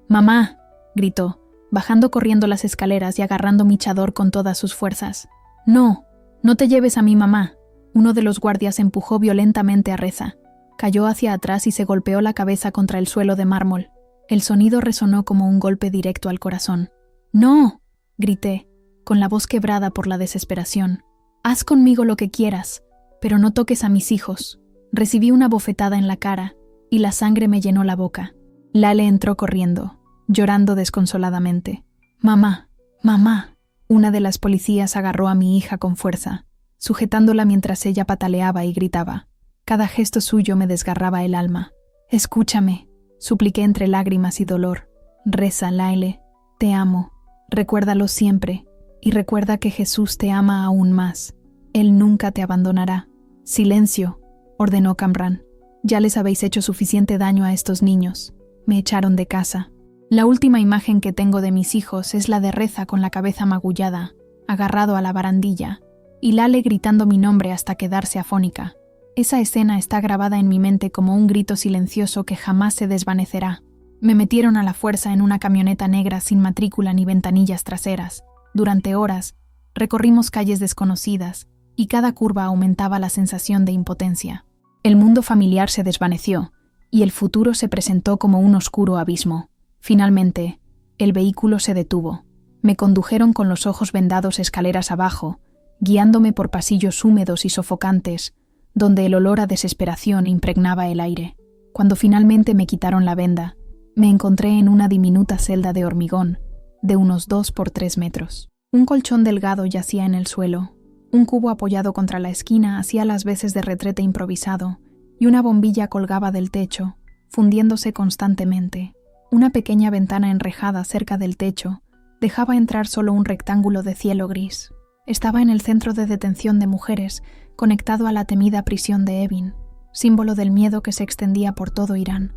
«¡Mamá!», gritó, bajando corriendo las escaleras y agarrando mi chador con todas sus fuerzas. «¡No! ¡No te lleves a mi mamá!». Uno de los guardias empujó violentamente a Reza. Cayó hacia atrás y se golpeó la cabeza contra el suelo de mármol. El sonido resonó como un golpe directo al corazón. «¡No!», grité, con la voz quebrada por la desesperación. «Haz conmigo lo que quieras, pero no toques a mis hijos». Recibí una bofetada en la cara y la sangre me llenó la boca. Lale entró corriendo, llorando desconsoladamente. «Mamá, mamá». Una de las policías agarró a mi hija con fuerza, sujetándola mientras ella pataleaba y gritaba. Cada gesto suyo me desgarraba el alma. «Escúchame», supliqué entre lágrimas y dolor. «Reza, Lale, te amo. Recuérdalo siempre, y recuerda que Jesús te ama aún más. Él nunca te abandonará». «Silencio», ordenó Kamran. Ya les habéis hecho suficiente daño a estos niños. Me echaron de casa. La última imagen que tengo de mis hijos es la de Reza con la cabeza magullada, agarrado a la barandilla, y Lale gritando mi nombre hasta quedarse afónica. Esa escena está grabada en mi mente como un grito silencioso que jamás se desvanecerá. Me metieron a la fuerza en una camioneta negra sin matrícula ni ventanillas traseras. Durante horas, recorrimos calles desconocidas, y cada curva aumentaba la sensación de impotencia. El mundo familiar se desvaneció, y el futuro se presentó como un oscuro abismo. Finalmente, el vehículo se detuvo. Me condujeron con los ojos vendados escaleras abajo, guiándome por pasillos húmedos y sofocantes, donde el olor a desesperación impregnaba el aire. Cuando finalmente me quitaron la venda, me encontré en una diminuta celda de hormigón, de unos 2 por 3 metros. Un colchón delgado yacía en el suelo, un cubo apoyado contra la esquina hacía las veces de retrete improvisado, y una bombilla colgaba del techo, fundiéndose constantemente. Una pequeña ventana enrejada cerca del techo dejaba entrar solo un rectángulo de cielo gris. Estaba en el centro de detención de mujeres, conectado a la temida prisión de Evin, símbolo del miedo que se extendía por todo Irán,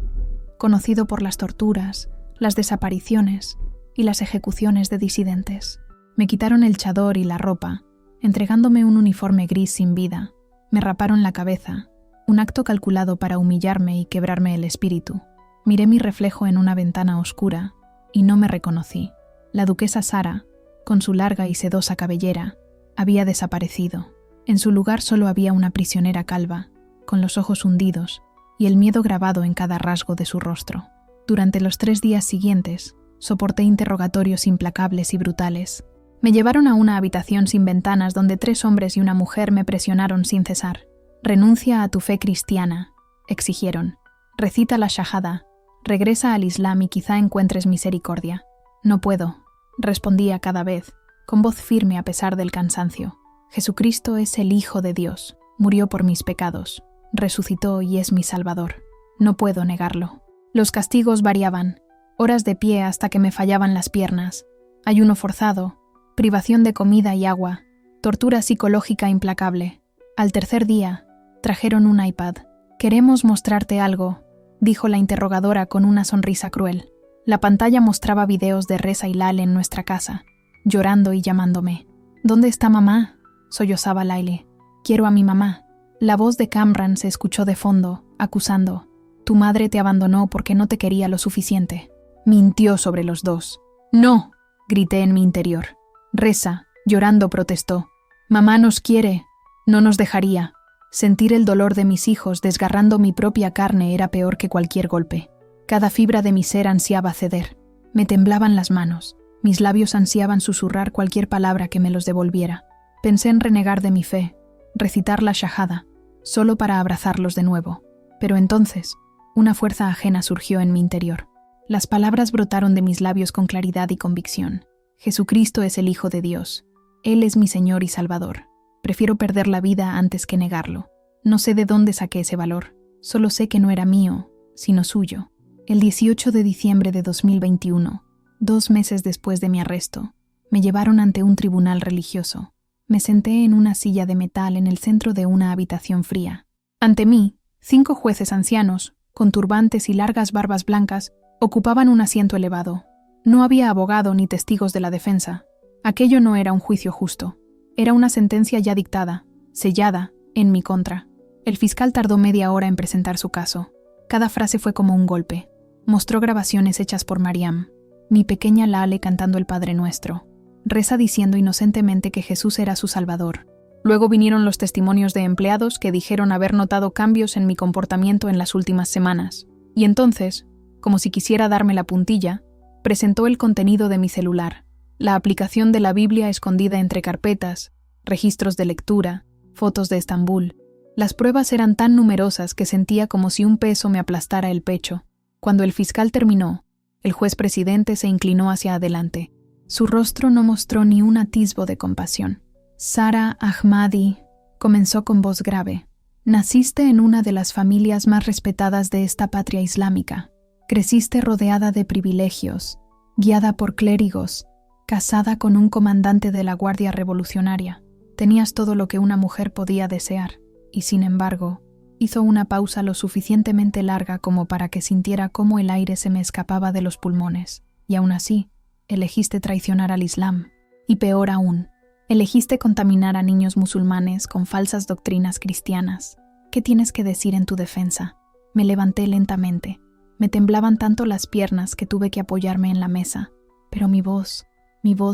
conocido por las torturas, las desapariciones y las ejecuciones de disidentes. Me quitaron el chador y la ropa, entregándome un uniforme gris sin vida. Me raparon la cabeza, un acto calculado para humillarme y quebrarme el espíritu. Miré mi reflejo en una ventana oscura y no me reconocí. La duquesa Sara, con su larga y sedosa cabellera, había desaparecido. En su lugar solo había una prisionera calva, con los ojos hundidos y el miedo grabado en cada rasgo de su rostro. Durante los 3 días siguientes, soporté interrogatorios implacables y brutales. Me llevaron a una habitación sin ventanas donde 3 hombres y una mujer me presionaron sin cesar. «Renuncia a tu fe cristiana», exigieron. «Recita la shahada, regresa al Islam y quizá encuentres misericordia». «No puedo», respondía cada vez, con voz firme a pesar del cansancio. «Jesucristo es el Hijo de Dios, murió por mis pecados, resucitó y es mi Salvador. No puedo negarlo». Los castigos variaban, horas de pie hasta que me fallaban las piernas, ayuno forzado, privación de comida y agua, tortura psicológica implacable. Al tercer día, trajeron un iPad. «Queremos mostrarte algo», dijo la interrogadora con una sonrisa cruel. La pantalla mostraba videos de Reza y Lale en nuestra casa, llorando y llamándome. «¿Dónde está mamá?», sollozaba Laile. «Quiero a mi mamá». La voz de Kamran se escuchó de fondo, acusando. «Tu madre te abandonó porque no te quería lo suficiente». Mintió sobre los 2. «No», grité en mi interior. Reza, llorando, protestó. «Mamá nos quiere, no nos dejaría». Sentir el dolor de mis hijos desgarrando mi propia carne era peor que cualquier golpe. Cada fibra de mi ser ansiaba ceder. Me temblaban las manos. Mis labios ansiaban susurrar cualquier palabra que me los devolviera. Pensé en renegar de mi fe, recitar la shahada, solo para abrazarlos de nuevo. Pero entonces, una fuerza ajena surgió en mi interior. Las palabras brotaron de mis labios con claridad y convicción. Jesucristo es el Hijo de Dios. Él es mi Señor y Salvador. Prefiero perder la vida antes que negarlo. No sé de dónde saqué ese valor. Solo sé que no era mío, sino suyo. El 18 de diciembre de 2021, 2 meses después de mi arresto, me llevaron ante un tribunal religioso. Me senté en una silla de metal en el centro de una habitación fría. Ante mí, 5 jueces ancianos, con turbantes y largas barbas blancas, ocupaban un asiento elevado. No había abogado ni testigos de la defensa. Aquello no era un juicio justo. Era una sentencia ya dictada, sellada, en mi contra. El fiscal tardó media hora en presentar su caso. Cada frase fue como un golpe. Mostró grabaciones hechas por Mariam, mi pequeña Lale cantando el Padre Nuestro. Reza diciendo inocentemente que Jesús era su Salvador. Luego vinieron los testimonios de empleados que dijeron haber notado cambios en mi comportamiento en las últimas semanas. Y entonces, como si quisiera darme la puntilla, presentó el contenido de mi celular. La aplicación de la Biblia escondida entre carpetas, registros de lectura, fotos de Estambul. Las pruebas eran tan numerosas que sentía como si un peso me aplastara el pecho. Cuando el fiscal terminó, el juez presidente se inclinó hacia adelante. Su rostro no mostró ni un atisbo de compasión. «Sara Ahmadi», comenzó con voz grave, «naciste en una de las familias más respetadas de esta patria islámica. Creciste rodeada de privilegios, guiada por clérigos, casada con un comandante de la Guardia Revolucionaria. Tenías todo lo que una mujer podía desear, y sin embargo, Hizo una pausa lo suficientemente larga como para que sintiera cómo el aire se me escapaba de los pulmones. Y aún así, elegiste traicionar al Islam. Y peor aún, elegiste contaminar a niños musulmanes con falsas doctrinas cristianas. ¿Qué tienes que decir en tu defensa? Me levanté lentamente. Me temblaban tanto las piernas que tuve que apoyarme en la mesa. Pero mi voz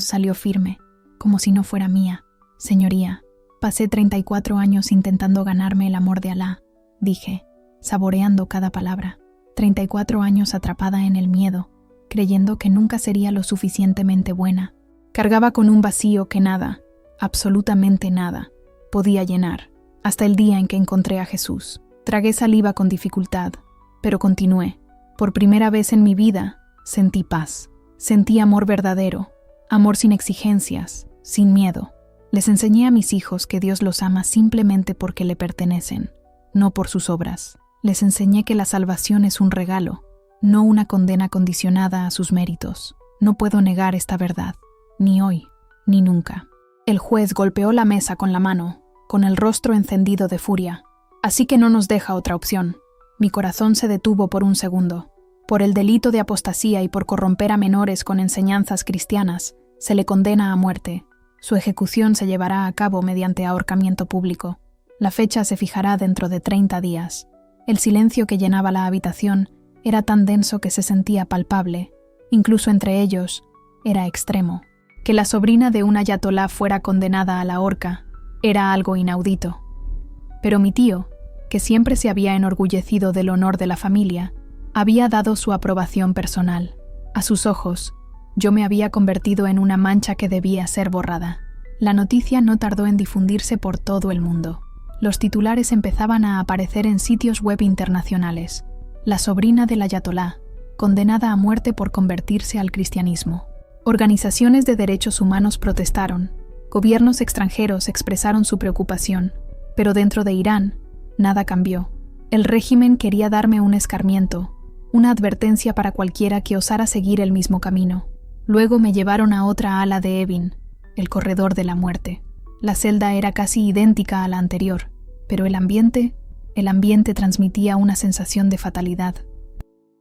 salió firme, como si no fuera mía. Señoría, pasé 34 años intentando ganarme el amor de Alá, dije, saboreando cada palabra. 34 años atrapada en el miedo, creyendo que nunca sería lo suficientemente buena. Cargaba con un vacío que nada, absolutamente nada, podía llenar, hasta el día en que encontré a Jesús. Tragué saliva con dificultad, pero continué. Por primera vez en mi vida, sentí paz. Sentí amor verdadero, amor sin exigencias, sin miedo. Les enseñé a mis hijos que Dios los ama simplemente porque le pertenecen, no por sus obras. Les enseñé que la salvación es un regalo, no una condena condicionada a sus méritos. No puedo negar esta verdad, ni hoy, ni nunca. El juez golpeó la mesa con la mano, con el rostro encendido de furia. Así que no nos deja otra opción. Mi corazón se detuvo por un segundo. Por el delito de apostasía y por corromper a menores con enseñanzas cristianas, se le condena a muerte. Su ejecución se llevará a cabo mediante ahorcamiento público. La fecha se fijará dentro de 30 días. El silencio que llenaba la habitación era tan denso que se sentía palpable. Incluso entre ellos, era extremo. Que la sobrina de un ayatolá fuera condenada a la horca era algo inaudito. Pero mi tío, que siempre se había enorgullecido del honor de la familia, había dado su aprobación personal. A sus ojos, yo me había convertido en una mancha que debía ser borrada. La noticia no tardó en difundirse por todo el mundo. Los titulares empezaban a aparecer en sitios web internacionales. La sobrina del ayatolá, condenada a muerte por convertirse al cristianismo. Organizaciones de derechos humanos protestaron. Gobiernos extranjeros expresaron su preocupación. Pero dentro de Irán, nada cambió. El régimen quería darme un escarmiento, una advertencia para cualquiera que osara seguir el mismo camino. Luego me llevaron a otra ala de Evin, el corredor de la muerte. La celda era casi idéntica a la anterior, pero el ambiente transmitía una sensación de fatalidad.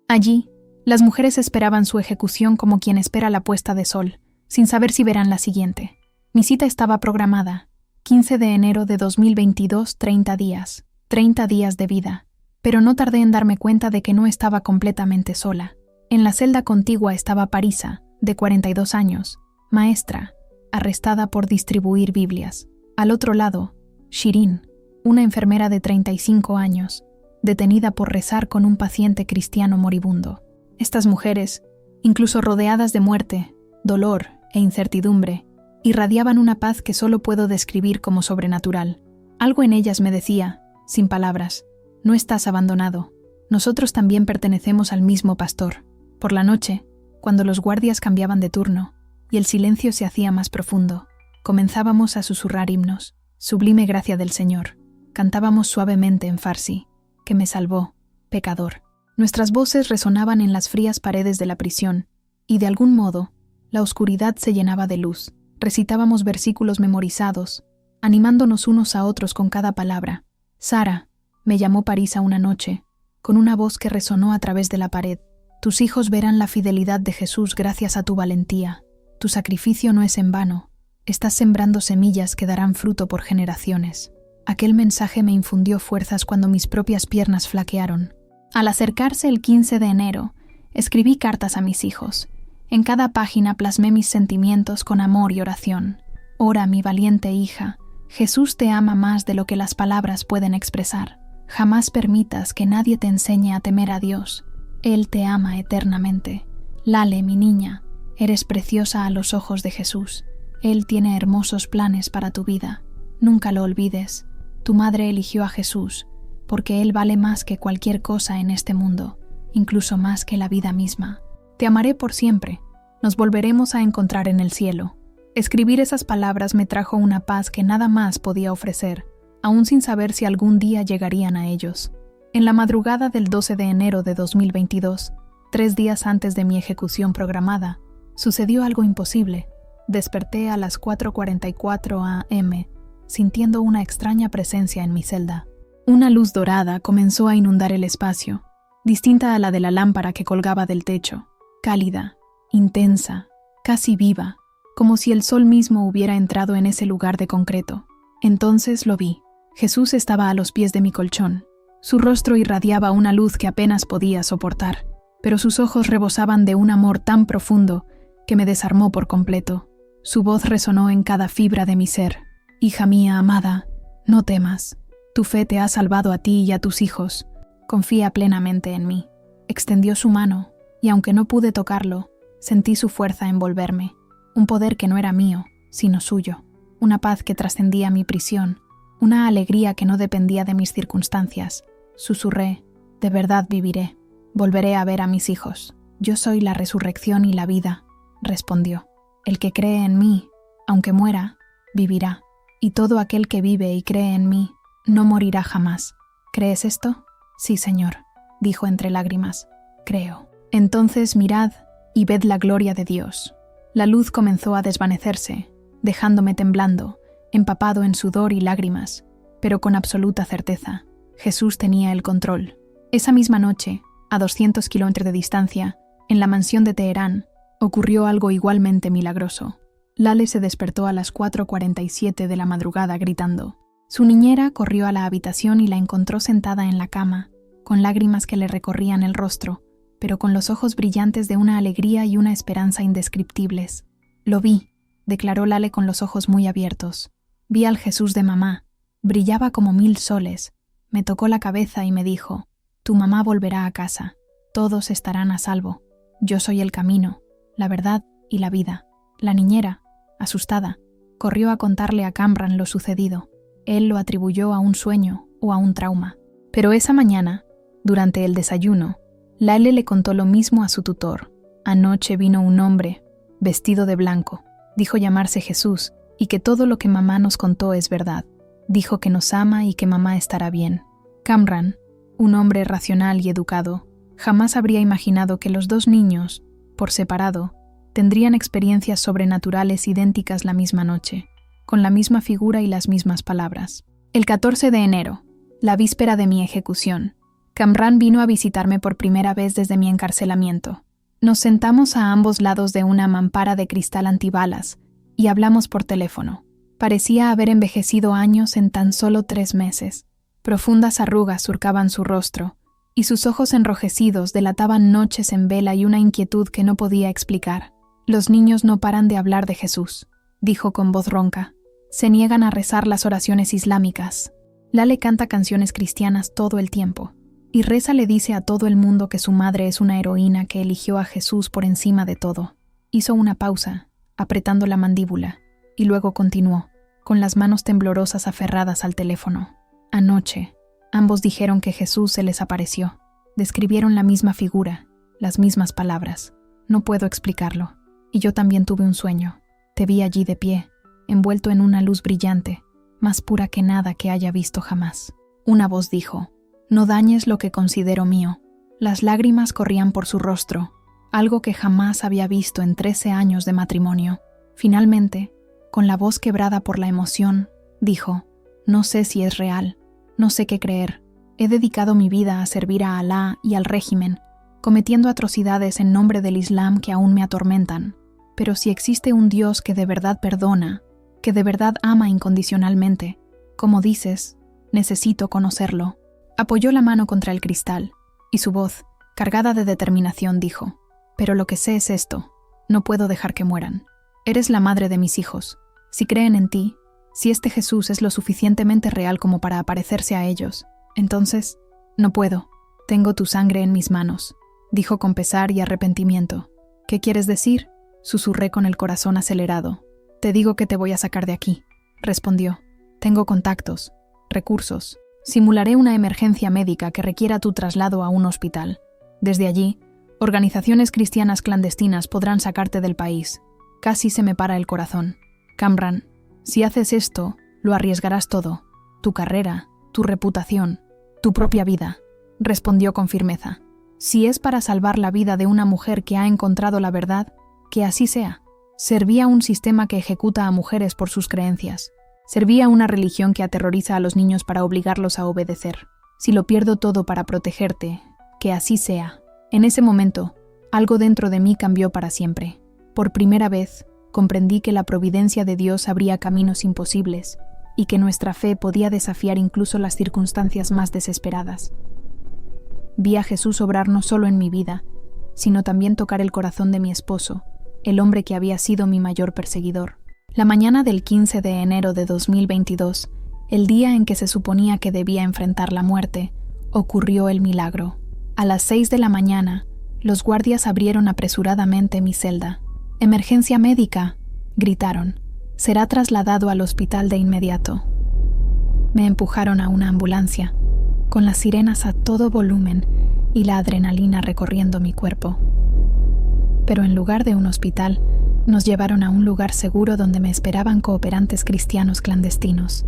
Allí, las mujeres esperaban su ejecución como quien espera la puesta de sol, sin saber si verán la siguiente. Mi cita estaba programada, 15 de enero de 2022, 30 días de vida. Pero no tardé en darme cuenta de que no estaba completamente sola. En la celda contigua estaba Parisa, de 42 años, maestra, arrestada por distribuir Biblias. Al otro lado, Shirin, una enfermera de 35 años, detenida por rezar con un paciente cristiano moribundo. Estas mujeres, incluso rodeadas de muerte, dolor e incertidumbre, irradiaban una paz que solo puedo describir como sobrenatural. Algo en ellas me decía, sin palabras, no estás abandonado. Nosotros también pertenecemos al mismo pastor. Por la noche, cuando los guardias cambiaban de turno y el silencio se hacía más profundo, comenzábamos a susurrar himnos. Sublime gracia del Señor. Cantábamos suavemente en farsi, que me salvó, pecador. Nuestras voces resonaban en las frías paredes de la prisión, y de algún modo, la oscuridad se llenaba de luz. Recitábamos versículos memorizados, animándonos unos a otros con cada palabra. Sara, me llamó Parisa una noche, con una voz que resonó a través de la pared. Tus hijos verán la fidelidad de Jesús gracias a tu valentía. Tu sacrificio no es en vano. Estás sembrando semillas que darán fruto por generaciones. Aquel mensaje me infundió fuerzas cuando mis propias piernas flaquearon. Al acercarse el 15 de enero, escribí cartas a mis hijos. En cada página plasmé mis sentimientos con amor y oración. Ora, mi valiente hija. Jesús te ama más de lo que las palabras pueden expresar. Jamás permitas que nadie te enseñe a temer a Dios. Él te ama eternamente. Lale, mi niña, eres preciosa a los ojos de Jesús. Él tiene hermosos planes para tu vida. Nunca lo olvides. Tu madre eligió a Jesús, porque Él vale más que cualquier cosa en este mundo, incluso más que la vida misma. Te amaré por siempre. Nos volveremos a encontrar en el cielo. Escribir esas palabras me trajo una paz que nada más podía ofrecer, aún sin saber si algún día llegarían a ellos. En la madrugada del 12 de enero de 2022, 3 días antes de mi ejecución programada, sucedió algo imposible. Desperté a las 4:44 a.m., sintiendo una extraña presencia en mi celda. Una luz dorada comenzó a inundar el espacio, distinta a la de la lámpara que colgaba del techo, cálida, intensa, casi viva, como si el sol mismo hubiera entrado en ese lugar de concreto. Entonces lo vi. Jesús estaba a los pies de mi colchón. Su rostro irradiaba una luz que apenas podía soportar, pero sus ojos rebosaban de un amor tan profundo que me desarmó por completo. Su voz resonó en cada fibra de mi ser. Hija mía amada, no temas. Tu fe te ha salvado a ti y a tus hijos. Confía plenamente en mí. Extendió su mano, y aunque no pude tocarlo, sentí su fuerza envolverme. Un poder que no era mío, sino suyo. Una paz que trascendía mi prisión. Una alegría que no dependía de mis circunstancias. Susurré, de verdad viviré. Volveré a ver a mis hijos. Yo soy la resurrección y la vida, respondió. El que cree en mí, aunque muera, vivirá. Y todo aquel que vive y cree en mí, no morirá jamás. ¿Crees esto? Sí, Señor, dijo entre lágrimas. Creo. Entonces mirad y ved la gloria de Dios. La luz comenzó a desvanecerse, dejándome temblando, empapado en sudor y lágrimas, pero con absoluta certeza. Jesús tenía el control. Esa misma noche, a 200 kilómetros de distancia, en la mansión de Teherán, ocurrió algo igualmente milagroso. Lale se despertó a las 4:47 de la madrugada gritando. Su niñera corrió a la habitación y la encontró sentada en la cama, con lágrimas que le recorrían el rostro, pero con los ojos brillantes de una alegría y una esperanza indescriptibles. Lo vi, declaró Lale con los ojos muy abiertos. Vi al Jesús de mamá. Brillaba como 1000 soles. Me tocó la cabeza y me dijo, tu mamá volverá a casa. Todos estarán a salvo. Yo soy el camino, la verdad y la vida. La niñera, asustada, corrió a contarle a Kamran lo sucedido. Él lo atribuyó a un sueño o a un trauma. Pero esa mañana, durante el desayuno, Lale le contó lo mismo a su tutor. Anoche vino un hombre, vestido de blanco. Dijo llamarse Jesús y que todo lo que mamá nos contó es verdad. Dijo que nos ama y que mamá estará bien. Kamran, un hombre racional y educado, jamás habría imaginado que los dos niños, por separado, tendrían experiencias sobrenaturales idénticas la misma noche, con la misma figura y las mismas palabras. El 14 de enero, la víspera de mi ejecución, Kamran vino a visitarme por primera vez desde mi encarcelamiento. Nos sentamos a ambos lados de una mampara de cristal antibalas y hablamos por teléfono. Parecía haber envejecido años en tan solo 3 meses. Profundas arrugas surcaban su rostro, y sus ojos enrojecidos delataban noches en vela y una inquietud que no podía explicar. Los niños no paran de hablar de Jesús, dijo con voz ronca. Se niegan a rezar las oraciones islámicas. Lale canta canciones cristianas todo el tiempo, y Reza le dice a todo el mundo que su madre es una heroína que eligió a Jesús por encima de todo. Hizo una pausa, apretando la mandíbula, y luego continuó, con las manos temblorosas aferradas al teléfono. Anoche, ambos dijeron que Jesús se les apareció. Describieron la misma figura, las mismas palabras. No puedo explicarlo. Y yo también tuve un sueño. Te vi allí de pie, envuelto en una luz brillante, más pura que nada que haya visto jamás. Una voz dijo, no dañes lo que considero mío. Las lágrimas corrían por su rostro, algo que jamás había visto en 13 años de matrimonio. Finalmente, con la voz quebrada por la emoción, dijo, no sé si es real, no sé qué creer. He dedicado mi vida a servir a Alá y al régimen, cometiendo atrocidades en nombre del Islam que aún me atormentan. Pero si existe un Dios que de verdad perdona, que de verdad ama incondicionalmente, como dices, necesito conocerlo. Apoyó la mano contra el cristal, y su voz, cargada de determinación, dijo, pero lo que sé es esto, no puedo dejar que mueran. Eres la madre de mis hijos. Si creen en ti, si este Jesús es lo suficientemente real como para aparecerse a ellos, entonces, no puedo. Tengo tu sangre en mis manos, dijo con pesar y arrepentimiento. ¿Qué quieres decir? Susurré con el corazón acelerado. Te digo que te voy a sacar de aquí, respondió. Tengo contactos, recursos. Simularé una emergencia médica que requiera tu traslado a un hospital. Desde allí, organizaciones cristianas clandestinas podrán sacarte del país. Casi se me para el corazón. Kamran, si haces esto, lo arriesgarás todo. Tu carrera, tu reputación, tu propia vida, respondió con firmeza. Si es para salvar la vida de una mujer que ha encontrado la verdad, que así sea. Servía un sistema que ejecuta a mujeres por sus creencias. Servía a una religión que aterroriza a los niños para obligarlos a obedecer. Si lo pierdo todo para protegerte, que así sea. En ese momento, algo dentro de mí cambió para siempre. Por primera vez, comprendí que la providencia de Dios abría caminos imposibles y que nuestra fe podía desafiar incluso las circunstancias más desesperadas. Vi a Jesús obrar no solo en mi vida, sino también tocar el corazón de mi esposo, el hombre que había sido mi mayor perseguidor. La mañana del 15 de enero de 2022, el día en que se suponía que debía enfrentar la muerte, ocurrió el milagro. A las 6 de la mañana, los guardias abrieron apresuradamente mi celda. «¡Emergencia médica!», gritaron. «Será trasladado al hospital de inmediato». Me empujaron a una ambulancia, con las sirenas a todo volumen y la adrenalina recorriendo mi cuerpo. Pero en lugar de un hospital, nos llevaron a un lugar seguro donde me esperaban cooperantes cristianos clandestinos.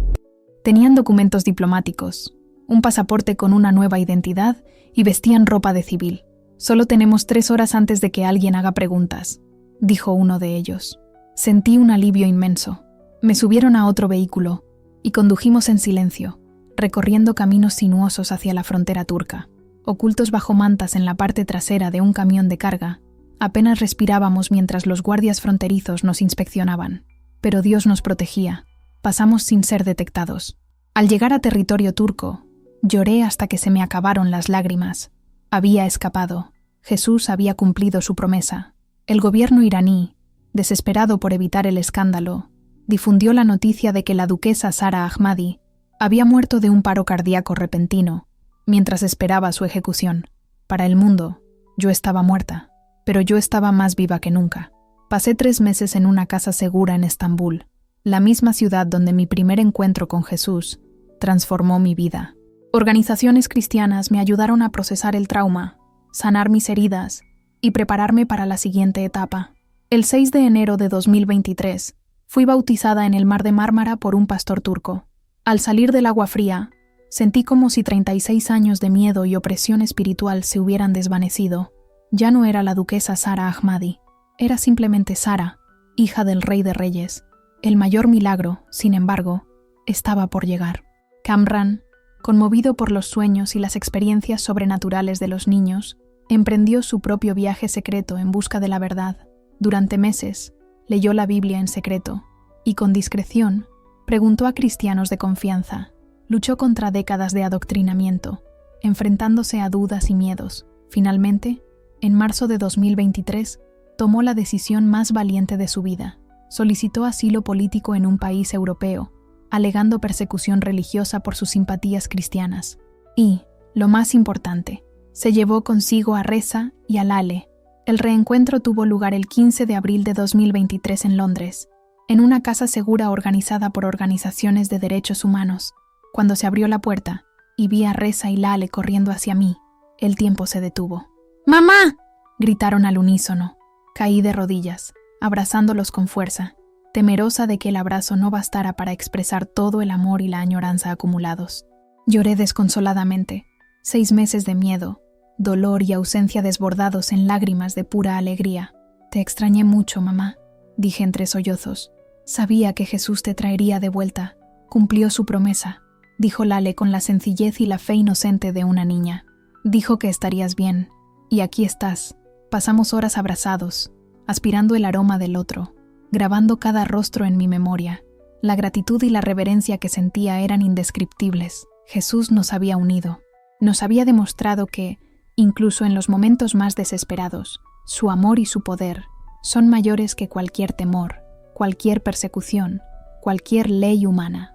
Tenían documentos diplomáticos, un pasaporte con una nueva identidad y vestían ropa de civil. «Solo tenemos 3 horas antes de que alguien haga preguntas», dijo uno de ellos. Sentí un alivio inmenso. Me subieron a otro vehículo y condujimos en silencio, recorriendo caminos sinuosos hacia la frontera turca. Ocultos bajo mantas en la parte trasera de un camión de carga, apenas respirábamos mientras los guardias fronterizos nos inspeccionaban. Pero Dios nos protegía. Pasamos sin ser detectados. Al llegar a territorio turco, lloré hasta que se me acabaron las lágrimas. Había escapado. Jesús había cumplido su promesa. El gobierno iraní, desesperado por evitar el escándalo, difundió la noticia de que la duquesa Sara Ahmadi había muerto de un paro cardíaco repentino, mientras esperaba su ejecución. Para el mundo, yo estaba muerta, pero yo estaba más viva que nunca. Pasé 3 meses en una casa segura en Estambul, la misma ciudad donde mi primer encuentro con Jesús transformó mi vida. Organizaciones cristianas me ayudaron a procesar el trauma, sanar mis heridas y prepararme para la siguiente etapa. El 6 de enero de 2023, fui bautizada en el Mar de Mármara por un pastor turco. Al salir del agua fría, sentí como si 36 años de miedo y opresión espiritual se hubieran desvanecido. Ya no era la duquesa Sara Ahmadi, era simplemente Sara, hija del Rey de Reyes. El mayor milagro, sin embargo, estaba por llegar. Kamran, conmovido por los sueños y las experiencias sobrenaturales de los niños, emprendió su propio viaje secreto en busca de la verdad. Durante meses, leyó la Biblia en secreto y, con discreción, preguntó a cristianos de confianza. Luchó contra décadas de adoctrinamiento, enfrentándose a dudas y miedos. Finalmente, en marzo de 2023, tomó la decisión más valiente de su vida. Solicitó asilo político en un país europeo, alegando persecución religiosa por sus simpatías cristianas. Y, lo más importante, se llevó consigo a Reza y a Lale. El reencuentro tuvo lugar el 15 de abril de 2023 en Londres, en una casa segura organizada por organizaciones de derechos humanos. Cuando se abrió la puerta y vi a Reza y Lale corriendo hacia mí, el tiempo se detuvo. «¡Mamá!», gritaron al unísono. Caí de rodillas, abrazándolos con fuerza, temerosa de que el abrazo no bastara para expresar todo el amor y la añoranza acumulados. Lloré desconsoladamente. 6 meses de miedo, dolor y ausencia desbordados en lágrimas de pura alegría. «Te extrañé mucho, mamá», dije entre sollozos. «Sabía que Jesús te traería de vuelta. Cumplió su promesa», dijo Lale con la sencillez y la fe inocente de una niña. «Dijo que estarías bien. Y aquí estás». Pasamos horas abrazados, aspirando el aroma del otro, grabando cada rostro en mi memoria. La gratitud y la reverencia que sentía eran indescriptibles. Jesús nos había unido. Nos había demostrado que, incluso en los momentos más desesperados, su amor y su poder son mayores que cualquier temor, cualquier persecución, cualquier ley humana.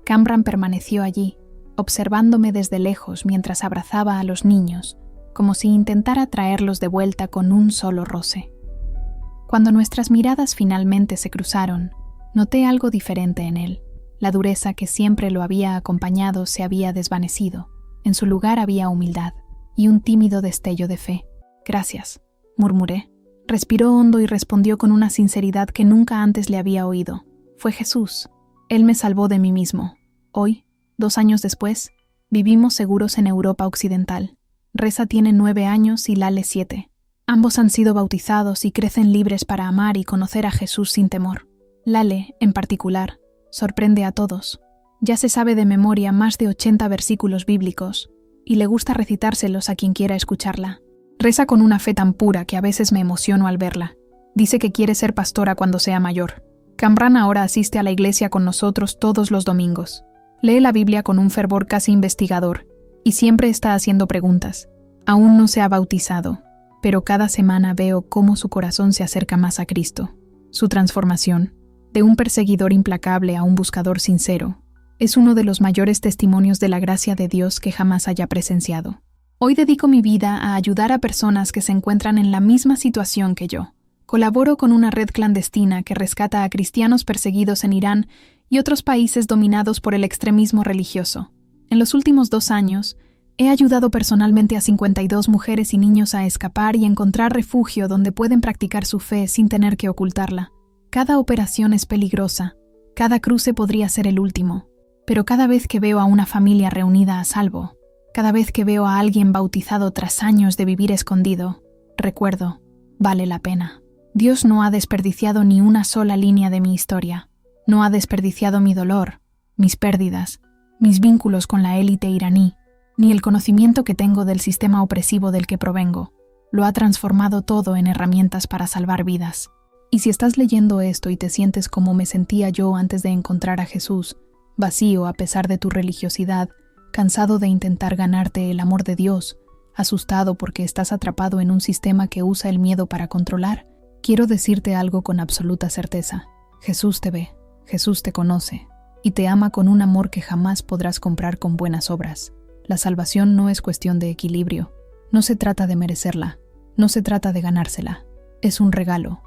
Kamran permaneció allí, observándome desde lejos mientras abrazaba a los niños, como si intentara traerlos de vuelta con un solo roce. Cuando nuestras miradas finalmente se cruzaron, noté algo diferente en él. La dureza que siempre lo había acompañado se había desvanecido. En su lugar había humildad y un tímido destello de fe. «Gracias», murmuré. Respiró hondo y respondió con una sinceridad que nunca antes le había oído. «Fue Jesús. Él me salvó de mí mismo. Hoy, 2 años después, vivimos seguros en Europa Occidental. Reza tiene 9 años y Lale 7. Ambos han sido bautizados y crecen libres para amar y conocer a Jesús sin temor. Lale, en particular, Sorprende a todos. Ya se sabe de memoria más de 80 versículos bíblicos, y le gusta recitárselos a quien quiera escucharla. Reza con una fe tan pura que a veces me emociono al verla. Dice que quiere ser pastora cuando sea mayor. Camran ahora asiste a la iglesia con nosotros todos los domingos. Lee la Biblia con un fervor casi investigador, y siempre está haciendo preguntas. Aún no se ha bautizado, pero cada semana veo cómo su corazón se acerca más a Cristo. Su transformación, de un perseguidor implacable a un buscador sincero, es uno de los mayores testimonios de la gracia de Dios que jamás haya presenciado. Hoy dedico mi vida a ayudar a personas que se encuentran en la misma situación que yo. Colaboro con una red clandestina que rescata a cristianos perseguidos en Irán y otros países dominados por el extremismo religioso. En los últimos 2 años, he ayudado personalmente a 52 mujeres y niños a escapar y encontrar refugio donde pueden practicar su fe sin tener que ocultarla. Cada operación es peligrosa, cada cruce podría ser el último, pero cada vez que veo a una familia reunida a salvo, cada vez que veo a alguien bautizado tras años de vivir escondido, recuerdo, vale la pena. Dios no ha desperdiciado ni una sola línea de mi historia. No ha desperdiciado mi dolor, mis pérdidas, mis vínculos con la élite iraní, ni el conocimiento que tengo del sistema opresivo del que provengo. Lo ha transformado todo en herramientas para salvar vidas. Y si estás leyendo esto y te sientes como me sentía yo antes de encontrar a Jesús, vacío a pesar de tu religiosidad, cansado de intentar ganarte el amor de Dios, asustado porque estás atrapado en un sistema que usa el miedo para controlar, quiero decirte algo con absoluta certeza. Jesús te ve, Jesús te conoce, y te ama con un amor que jamás podrás comprar con buenas obras. La salvación no es cuestión de equilibrio. No se trata de merecerla, no se trata de ganársela. Es un regalo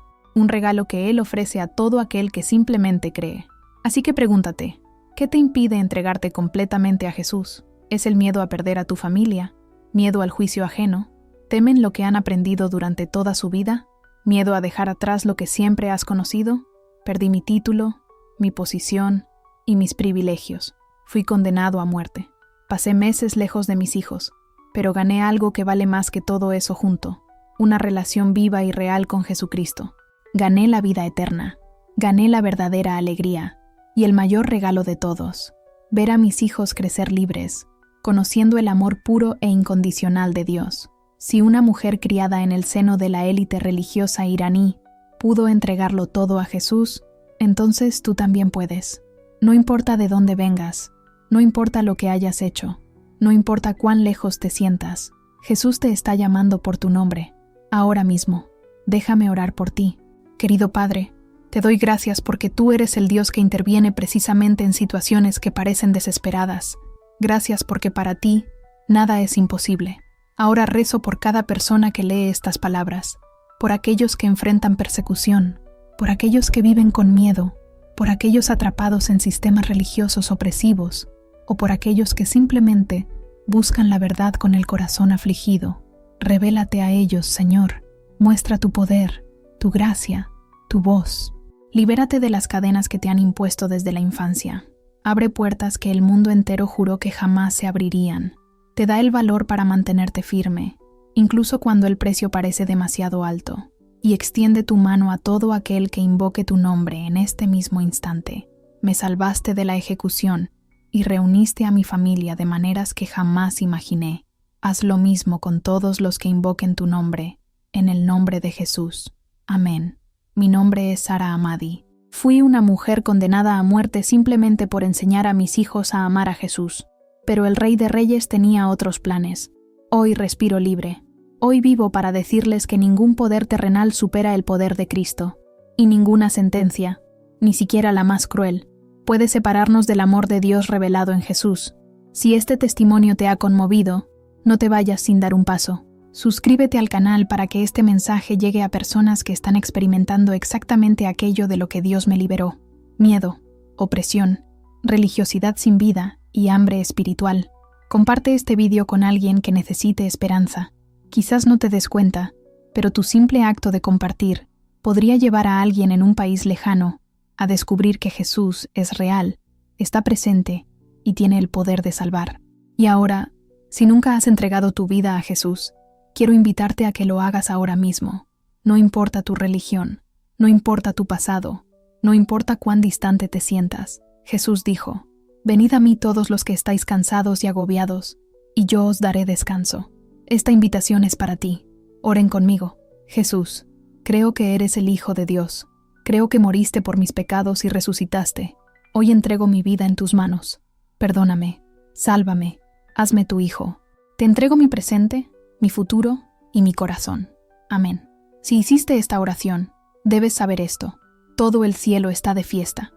que Él ofrece a todo aquel que simplemente cree. Así que pregúntate, ¿qué te impide entregarte completamente a Jesús? ¿Es el miedo a perder a tu familia? ¿Miedo al juicio ajeno? ¿Temen lo que han aprendido durante toda su vida? ¿Miedo a dejar atrás lo que siempre has conocido? Perdí mi título, mi posición y mis privilegios. Fui condenado a muerte. Pasé meses lejos de mis hijos, pero gané algo que vale más que todo eso junto, una relación viva y real con Jesucristo. Gané la vida eterna, gané la verdadera alegría y el mayor regalo de todos, ver a mis hijos crecer libres, conociendo el amor puro e incondicional de Dios. Si una mujer criada en el seno de la élite religiosa iraní pudo entregarlo todo a Jesús, entonces tú también puedes. No importa de dónde vengas, no importa lo que hayas hecho, no importa cuán lejos te sientas, Jesús te está llamando por tu nombre. Ahora mismo, déjame orar por ti. Querido Padre, te doy gracias porque tú eres el Dios que interviene precisamente en situaciones que parecen desesperadas. Gracias porque para ti nada es imposible. Ahora rezo por cada persona que lee estas palabras, por aquellos que enfrentan persecución, por aquellos que viven con miedo, por aquellos atrapados en sistemas religiosos opresivos, o por aquellos que simplemente buscan la verdad con el corazón afligido. Revélate a ellos, Señor. Muestra tu poder, tu gracia, tu voz. Libérate de las cadenas que te han impuesto desde la infancia. Abre puertas que el mundo entero juró que jamás se abrirían. Te da el valor para mantenerte firme, incluso cuando el precio parece demasiado alto, y extiende tu mano a todo aquel que invoque tu nombre en este mismo instante. Me salvaste de la ejecución y reuniste a mi familia de maneras que jamás imaginé. Haz lo mismo con todos los que invoquen tu nombre, en el nombre de Jesús. Amén. Mi nombre es Sara Ahmadi. Fui una mujer condenada a muerte simplemente por enseñar a mis hijos a amar a Jesús. Pero el Rey de Reyes tenía otros planes. Hoy respiro libre. Hoy vivo para decirles que ningún poder terrenal supera el poder de Cristo. Y ninguna sentencia, ni siquiera la más cruel, puede separarnos del amor de Dios revelado en Jesús. Si este testimonio te ha conmovido, no te vayas sin dar un paso. Suscríbete al canal para que este mensaje llegue a personas que están experimentando exactamente aquello de lo que Dios me liberó: miedo, opresión, religiosidad sin vida y hambre espiritual. Comparte este vídeo con alguien que necesite esperanza. Quizás no te des cuenta, pero tu simple acto de compartir podría llevar a alguien en un país lejano a descubrir que Jesús es real, está presente y tiene el poder de salvar. Y ahora, si nunca has entregado tu vida a Jesús, quiero invitarte a que lo hagas ahora mismo. No importa tu religión, no importa tu pasado, no importa cuán distante te sientas. Jesús dijo: «Venid a mí todos los que estáis cansados y agobiados, y yo os daré descanso». Esta invitación es para ti. Oren conmigo. Jesús, creo que eres el Hijo de Dios. Creo que moriste por mis pecados y resucitaste. Hoy entrego mi vida en tus manos. Perdóname, sálvame, hazme tu hijo. Te entrego mi presente, mi futuro y mi corazón. Amén. Si hiciste esta oración, debes saber esto: todo el cielo está de fiesta.